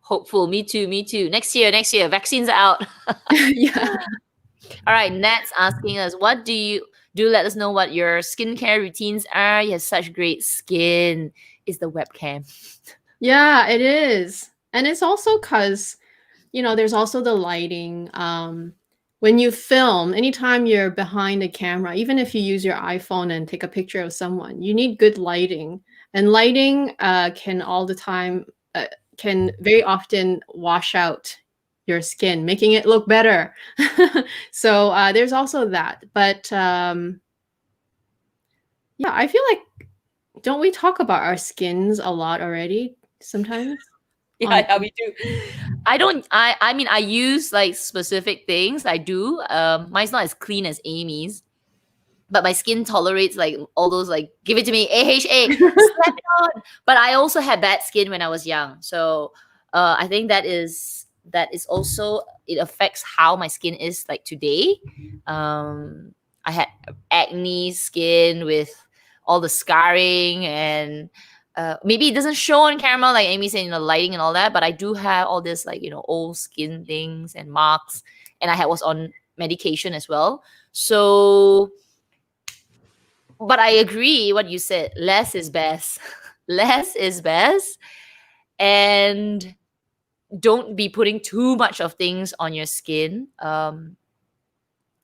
Hopeful. Me too. Me too. Next year. Vaccines are out. Yeah. All right. Nat's asking us, what do you do? Let us know what your skincare routines are. You have such great skin. Is the webcam? Yeah, it is. And it's also because, there's also the lighting. When you film, anytime you're behind a camera, even if you use your iPhone and take a picture of someone, you need good lighting. And lighting can very often wash out your skin, making it look better. So there's also that. But yeah, I feel like, don't we talk about our skins a lot already sometimes? Yeah, we do. I mean, I use like specific things. I do. Mine's not as clean as Amy's, but my skin tolerates like all those like give it to me, AHA, slap it on. But I also had bad skin when I was young. So I think that is also, it affects how my skin is like today. I had acne skin with all the scarring, and maybe it doesn't show on camera like Amy said, lighting and all that, but I do have all this like old skin things and marks, and was on medication as well. So, but I agree what you said, less is best. Less is best. And don't be putting too much of things on your skin.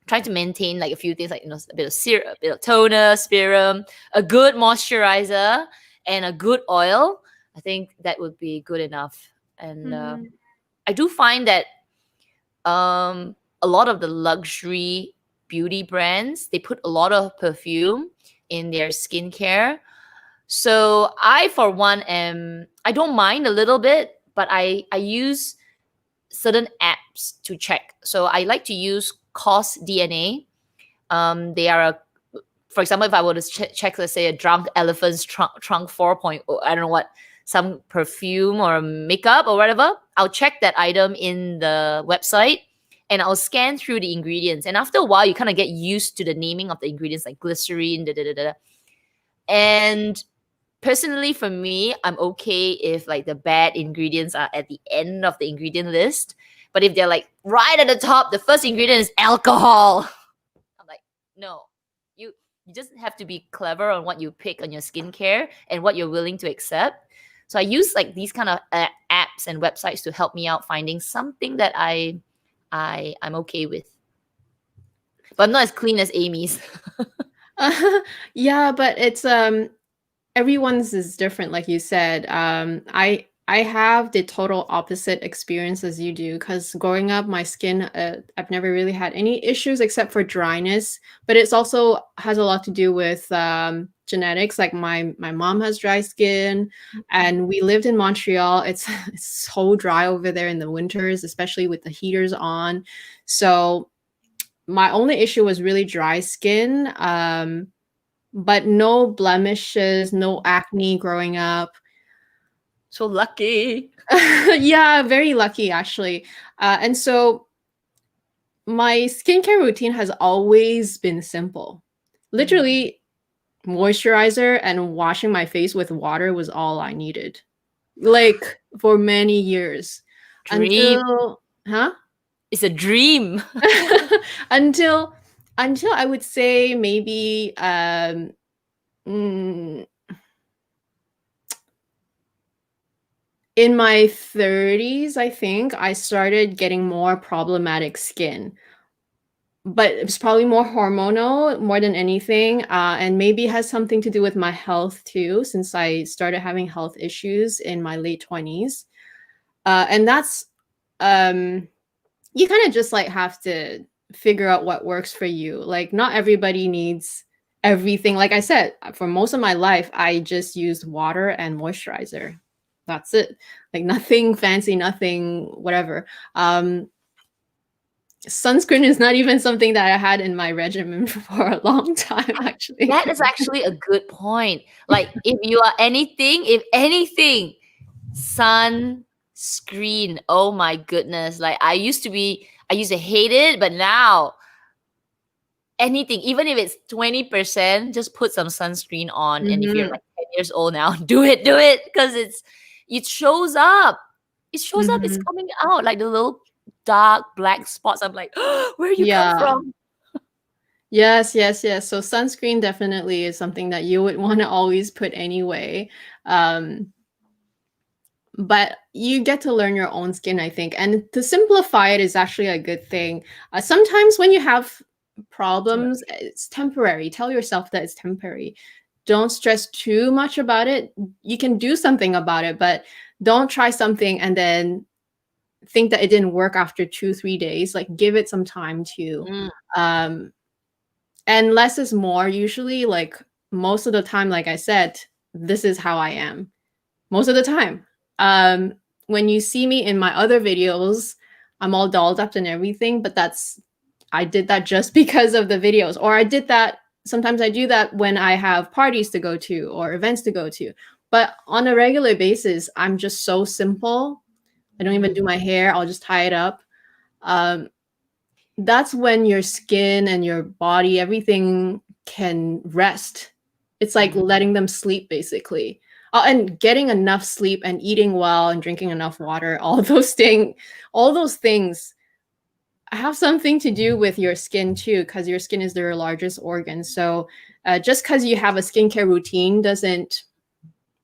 Try to maintain like a few things, like a bit of serum, a bit of toner, serum, a good moisturizer, and a good oil. I think that would be good enough. And I do find that a lot of the luxury beauty brands, they put a lot of perfume in their skincare. So I, for one, I don't mind a little bit, but I use certain apps to check. So I like to use Cost DNA. They are for example, if I were to check, let's say, a drunk elephant's trunk 4.0, I don't know what, some perfume or makeup or whatever, I'll check that item in the website and I'll scan through the ingredients. And after a while, you kind of get used to the naming of the ingredients, like glycerine, And personally, for me, I'm okay if like the bad ingredients are at the end of the ingredient list. But if they're like right at the top, the first ingredient is alcohol. I'm like, no, you just have to be clever on what you pick on your skincare and what you're willing to accept. So I use like these kind of apps and websites to help me out finding something that I'm okay with. But I'm not as clean as Amy's. Yeah, but it's everyone's is different, like you said. I have the total opposite experience as you do, because growing up, my skin, I've never really had any issues except for dryness. But it's also has a lot to do with genetics. Like my mom has dry skin, and we lived in Montreal. It's so dry over there in the winters, especially with the heaters on. So my only issue was really dry skin, but no blemishes, no acne growing up. So lucky. Yeah, very lucky actually. And so my skincare routine has always been simple. Literally, moisturizer and washing my face with water was all I needed. Like for many years. Dream. Huh? It's a dream. until I would say maybe in my 30s, I think, I started getting more problematic skin. But it was probably more hormonal more than anything. And maybe has something to do with my health too, since I started having health issues in my late 20s. And that's, you kind of just like have to figure out what works for you. Like not everybody needs everything. Like I said, for most of my life, I just used water and moisturizer. That's it. Like nothing fancy, nothing, whatever. Sunscreen is not even something that I had in my regimen for a long time, actually. That is actually a good point. Like if anything, sunscreen. Oh my goodness. Like I used to hate it, but now anything, even if it's 20%, just put some sunscreen on. And if you're like 10 years old now, do it because it shows up. it shows up, it's coming out like the little dark black spots. I'm like, where you come from? Yes. So sunscreen definitely is something that you would want to always put anyway. But you get to learn your own skin, I think. And to simplify it is actually a good thing. Sometimes when you have problems, it's temporary. Tell yourself that it's temporary. Don't stress too much about it. You can do something about it, but don't try something and then think that it didn't work after 2-3 days. Like, give it some time too. And less is more usually. Like, most of the time, like I said, this is how I am most of the time. When you see me in my other videos, I'm all dolled up and everything, but I did that just because of the videos. Or I did that, sometimes I do that when I have parties to go to or events to go to. But on a regular basis, I'm just so simple. I don't even do my hair. I'll just tie it up. That's when your skin and your body, everything can rest. It's like letting them sleep, basically. And getting enough sleep and eating well and drinking enough water, all those things have something to do with your skin too, because your skin is their largest organ. So just because you have a skincare routine doesn't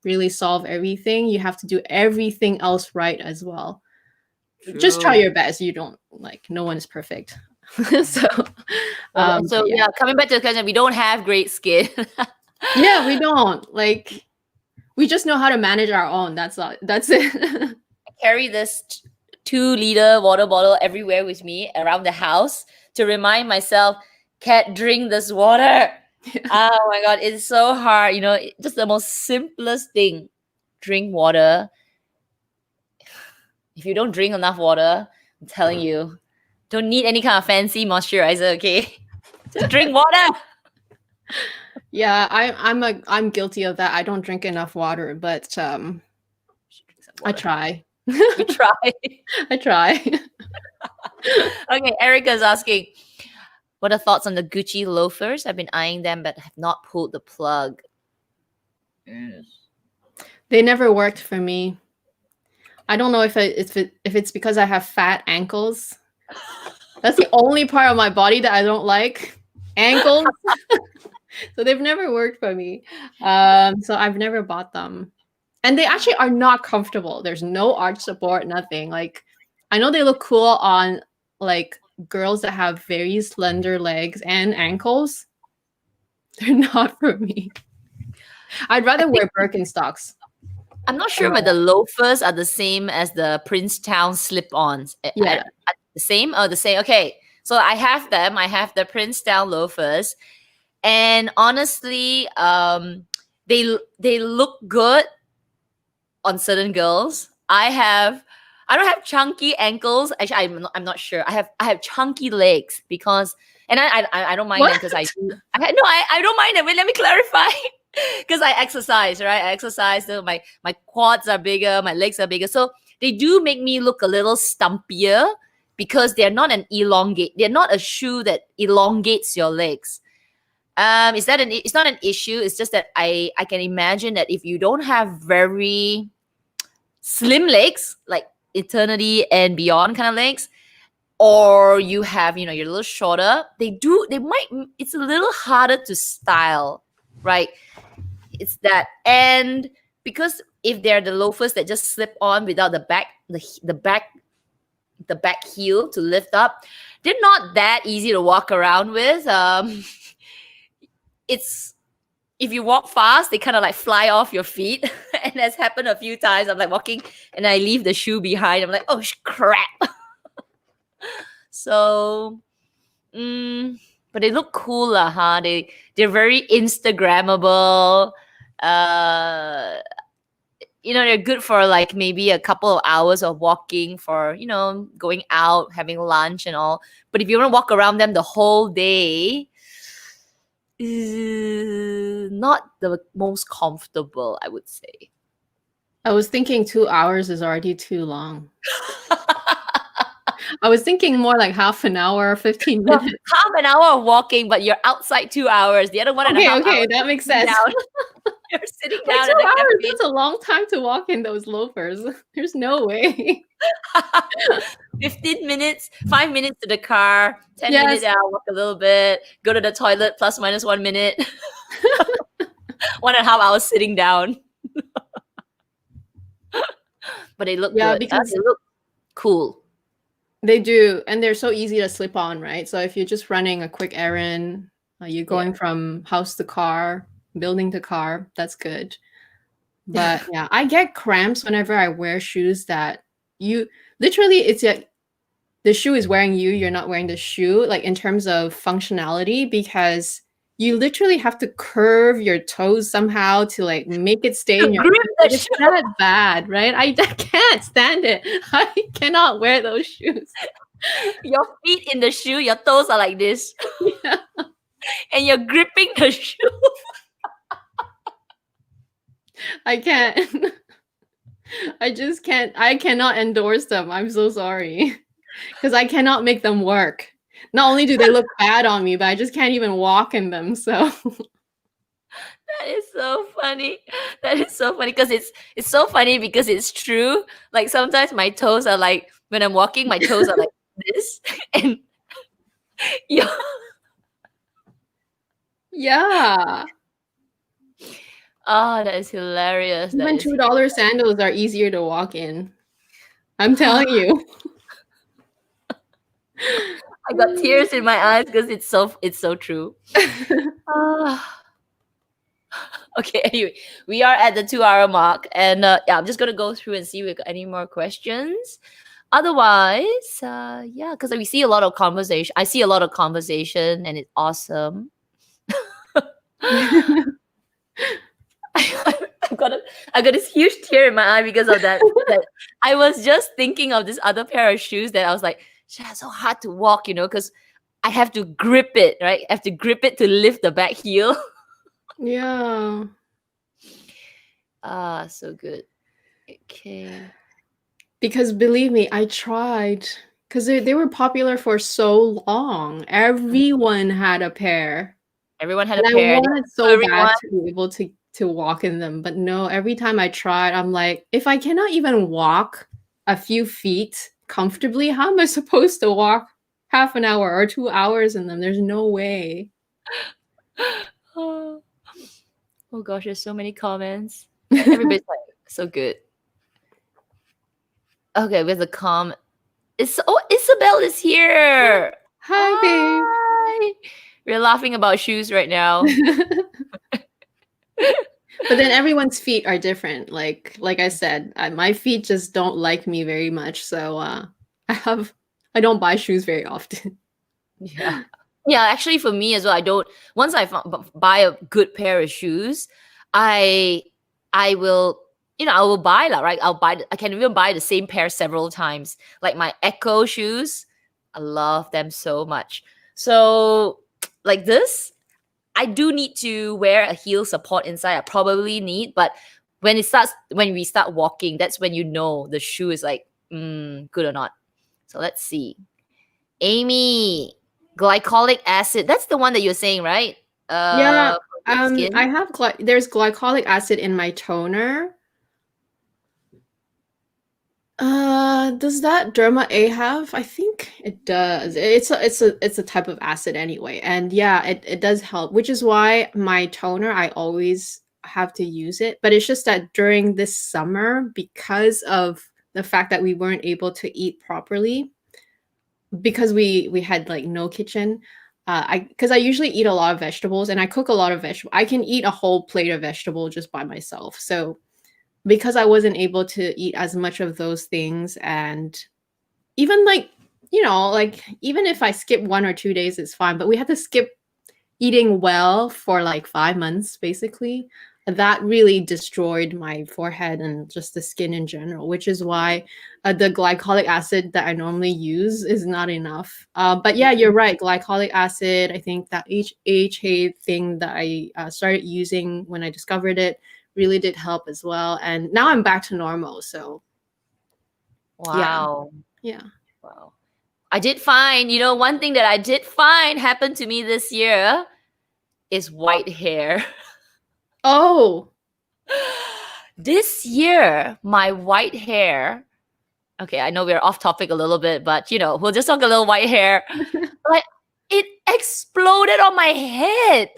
really solve everything. You have to do everything else right as well. True. Just try your best. You don't, like, no one is perfect. So yeah, coming back to the question, we don't have great skin. Yeah, we don't. Like, we just know how to manage our own. That's it. I carry this 2-liter water bottle everywhere with me around the house to remind myself, Kat, drink this water. Oh my God, it's so hard. You know, just the most simplest thing. Drink water. If you don't drink enough water, I'm telling you, don't need any kind of fancy moisturizer, okay? Just drink water. Yeah, I'm guilty of that. I don't drink enough water, but I try. You try. I try. Okay, Erica's asking, what are thoughts on the Gucci loafers? I've been eyeing them, but have not pulled the plug. Yes. They never worked for me. I don't know if it's because I have fat ankles. That's the only part of my body that I don't like. Ankles. So they've never worked for me. So I've never bought them. And they actually are not comfortable. There's no arch support, nothing. Like, I know they look cool on, like, girls that have very slender legs and ankles. They're not for me. I'd rather wear Birkenstocks. I'm not sure whether the loafers are the same as the Princetown slip-ons. Yeah. The same? Oh, the same. Okay. So I have them. I have the Princetown loafers. And honestly, they look good on certain girls. I don't have chunky ankles. Actually, I'm not sure. I have chunky legs because, and I don't mind them because I don't mind them. Wait, let me clarify. Because I exercise, right? I exercise. So my quads are bigger, my legs are bigger. So they do make me look a little stumpier because they're not they're not a shoe that elongates your legs. It's not an issue. It's just that I can imagine that if you don't have very slim legs, like Eternity and Beyond kind of legs, or you have, you're a little shorter, it's a little harder to style, right? It's that. And because if they're the loafers that just slip on without the back heel to lift up, they're not that easy to walk around with. It's, if you walk fast, they kind of like fly off your feet. And that's happened a few times. I'm like walking and I leave the shoe behind. I'm like, oh crap. So, but they look cool, huh? They're very Instagrammable. They're good for like maybe a couple of hours of walking for, going out, having lunch and all. But if you want to walk around them the whole day, not the most comfortable, I would say. I was thinking 2 hours is already too long. I was thinking more like half an hour, 15 minutes. Half an hour of walking, but you're outside 2 hours. The other one and a half hours. Okay, that makes sense. You're sitting Like down 2 at the hours, cafe. that's a long time to walk in those loafers. There's no way. 15 minutes, 5 minutes to the car, 10 minutes Yes. out, walk a little bit, go to the toilet, plus minus 1 minute. 1.5 hours sitting down. But they look Yeah, good. because They look cool. they do, and they're so easy to slip on, right? So if you're just running a quick errand, you're going from house to car, building to car, that's good. But yeah, I get cramps whenever I wear shoes that you literally it's like the shoe is wearing you, you're not wearing the shoe, like in terms of functionality, because you literally have to curve your toes somehow to like make it stay in To your grip the It's shoe. that bad, right? I can't stand it. I cannot wear those shoes. Your feet in the shoe, your toes are like this. Yeah. And you're gripping the shoe. I can't. I just can't. I cannot endorse them. I'm so sorry. Because I cannot make them work. Not only do they look bad on me, but I just can't even walk in them. So That is so funny. That is so funny because it's so funny because it's true. Like sometimes my toes are like when I'm walking, my toes are like this, and you yeah. oh, that is hilarious. That Even is $2 sandals are easier to walk in. I'm telling you. I got tears in my eyes because it's so true. Ah. Okay, anyway, we are at the 2 hour mark, and yeah, I'm just gonna go through and see if we got any more questions. Otherwise, yeah, because we see a lot of conversation. I see a lot of conversation, and it's awesome. I got this huge tear in my eye because of that. That I was just thinking of this other pair of shoes that I was like, "Shit, it's so hard to walk, because I have to grip it, right? I have to grip it to lift the back heel." Yeah. Ah, so good. Okay. Because believe me, I tried. Because they were popular for so long. Everyone had a pair. Everyone had And a I pair. wanted so Everyone. bad to be able to walk in them. But no, every time I tried, I'm like, if I cannot even walk a few feet comfortably, how am I supposed to walk half an hour or 2 hours in them? There's no way. Oh, oh gosh, there's so many comments. Everybody's like, so good. Okay, with the comment. Isabel is here. Hi, babe. Hi. We're laughing about shoes right now. But then everyone's feet are different. Like I said, my feet just don't like me very much. So I don't buy shoes very often. Yeah. Yeah, actually for me as well, I don't once I buy a good pair of shoes, I will I will buy that, right? I can even buy the same pair several times. Like my Echo shoes, I love them so much. So like this, I do need to wear a heel support inside. I probably need, but when we start walking, that's when the shoe is like good or not. So let's see. Amy, glycolic acid. That's the one that you're saying, right? Yeah. For your skin. I have there's glycolic acid in my toner. Does that Derma A have? I think it does. It's a type of acid anyway. And yeah, it does help, which is why my toner, I always have to use it. But it's just that during this summer, because of the fact that we weren't able to eat properly, because we had like no kitchen, because I usually eat a lot of vegetables and I cook a lot of vegetables. I can eat a whole plate of vegetable just by myself. So because I wasn't able to eat as much of those things, and even like, like even if I skip 1 or 2 days, it's fine. But we had to skip eating well for like 5 months, basically. That really destroyed my forehead and just the skin in general, which is why the glycolic acid that I normally use is not enough. But yeah, you're right. Glycolic acid, I think that HA thing that I started using when I discovered it really did help as well. And now I'm back to normal. So Wow. yeah. Wow. I did find, one thing that I did find happened to me this year is white hair. Oh, This year, my white hair. Okay, I know we're off topic a little bit, but we'll just talk a little white hair. Like it exploded on my head.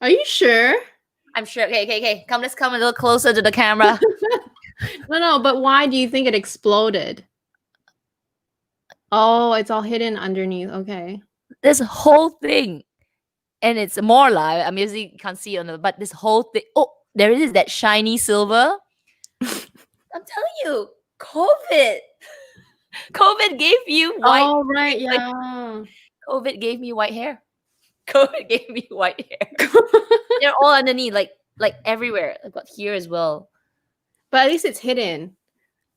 Are you sure? I'm sure. Okay. Let's come a little closer to the camera. No, but why do you think it exploded? Oh, it's all hidden underneath. Okay. This whole thing, and it's more live. I mean, you can't see on the, but this whole thing. Oh, there it is, that shiny silver. I'm telling you, COVID gave you white. Oh, right, yeah. COVID gave me white hair. COVID gave me white hair. They're all underneath, like everywhere. I've got here as well. But at least it's hidden.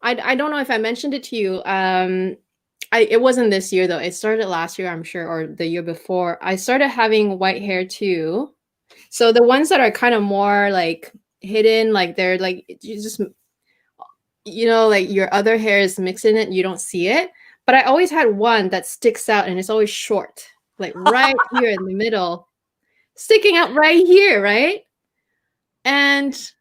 I don't know if I mentioned it to you. It wasn't this year though. It started last year, I'm sure, or the year before. I started having white hair too. So the ones that are kind of more like hidden, like they're like you just like your other hair is mixed in it, you don't see it. But I always had one that sticks out and it's always short, like right here in the middle, sticking out right here, right? And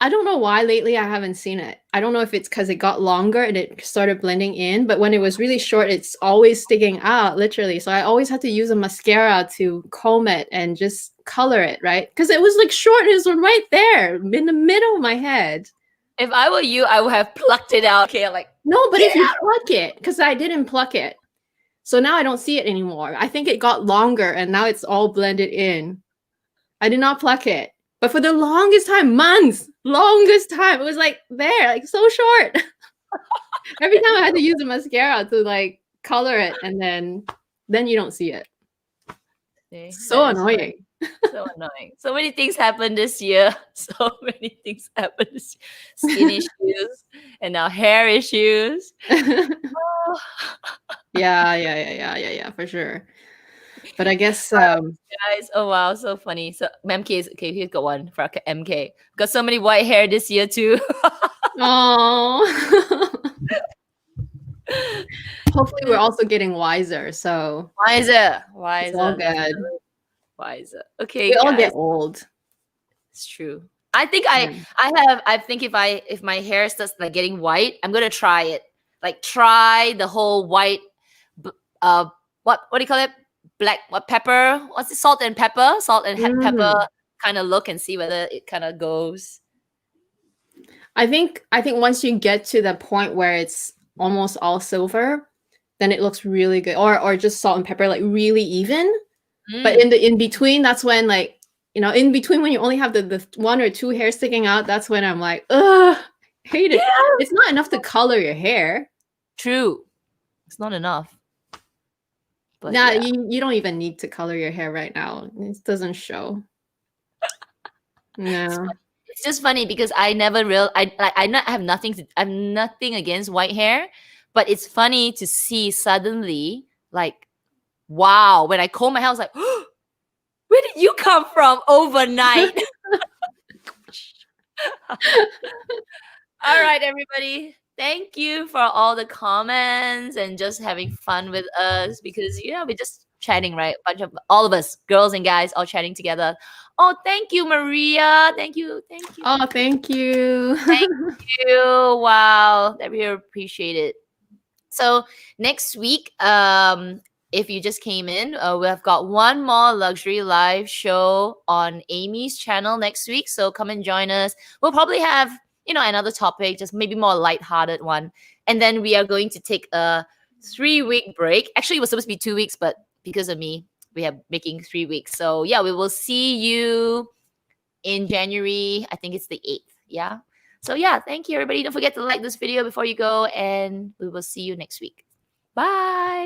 I don't know why lately I haven't seen it. I don't know if it's because it got longer and it started blending in, but when it was really short, it's always sticking out, literally. So I always had to use a mascara to comb it and just color it, right? Because it was like short and it was right there in the middle of my head. If I were you, I would have plucked it out. Okay, like no, but if you pluck it, because I didn't pluck it, so now I don't see it anymore. I think it got longer and now it's all blended in. I did not pluck it, but for the longest time, longest time, it was like there, like so short. Every time I had to use a mascara to like color it, and then you don't see it. See, so annoying. So annoying. So many things happened this year. So many things happened this year. Skin issues and now hair issues. Oh. Yeah, for sure. But I guess guys, oh wow, so funny. So MK is okay. Here's got one for MK. Got so many white hair this year too. Oh. Hopefully we're also getting wiser. So wiser. It's all good. Wiser. Okay, we all get old. It's true. I think I think if my hair starts like getting white, I'm gonna try it. Like try the whole white what do you call it? Black pepper? What's it? Salt and pepper pepper kind of look and see whether it kind of goes. I think once you get to the point where it's almost all silver, then it looks really good. Or just salt and pepper, like really even. But in between, that's when like in between when you only have the one or two hairs sticking out, that's when I'm like, ugh, hate it. Yeah. It's not enough to color your hair. True, it's not enough. But nah, yeah. you don't even need to color your hair right now. It doesn't show. No. It's just funny because I never I have nothing against white hair, but it's funny to see suddenly like, wow, when I comb my hair, I was like, oh, where did you come from overnight? All right, everybody. Thank you for all the comments and just having fun with us because we're just chatting, right? All of us, girls and guys, all chatting together. Oh, thank you, Maria. Thank you. Oh, thank you. Thank you. Wow, that we appreciate it. So next week, if you just came in, we've got one more luxury live show on Amy's channel next week. So come and join us. We'll probably have another topic, just maybe more lighthearted one. And then we are going to take a 3-week break. Actually, it was supposed to be 2 weeks, but because of me, we are making 3 weeks. So yeah, we will see you in January. I think it's the 8th. Yeah. So yeah, thank you, everybody. Don't forget to like this video before you go, and we will see you next week. Bye.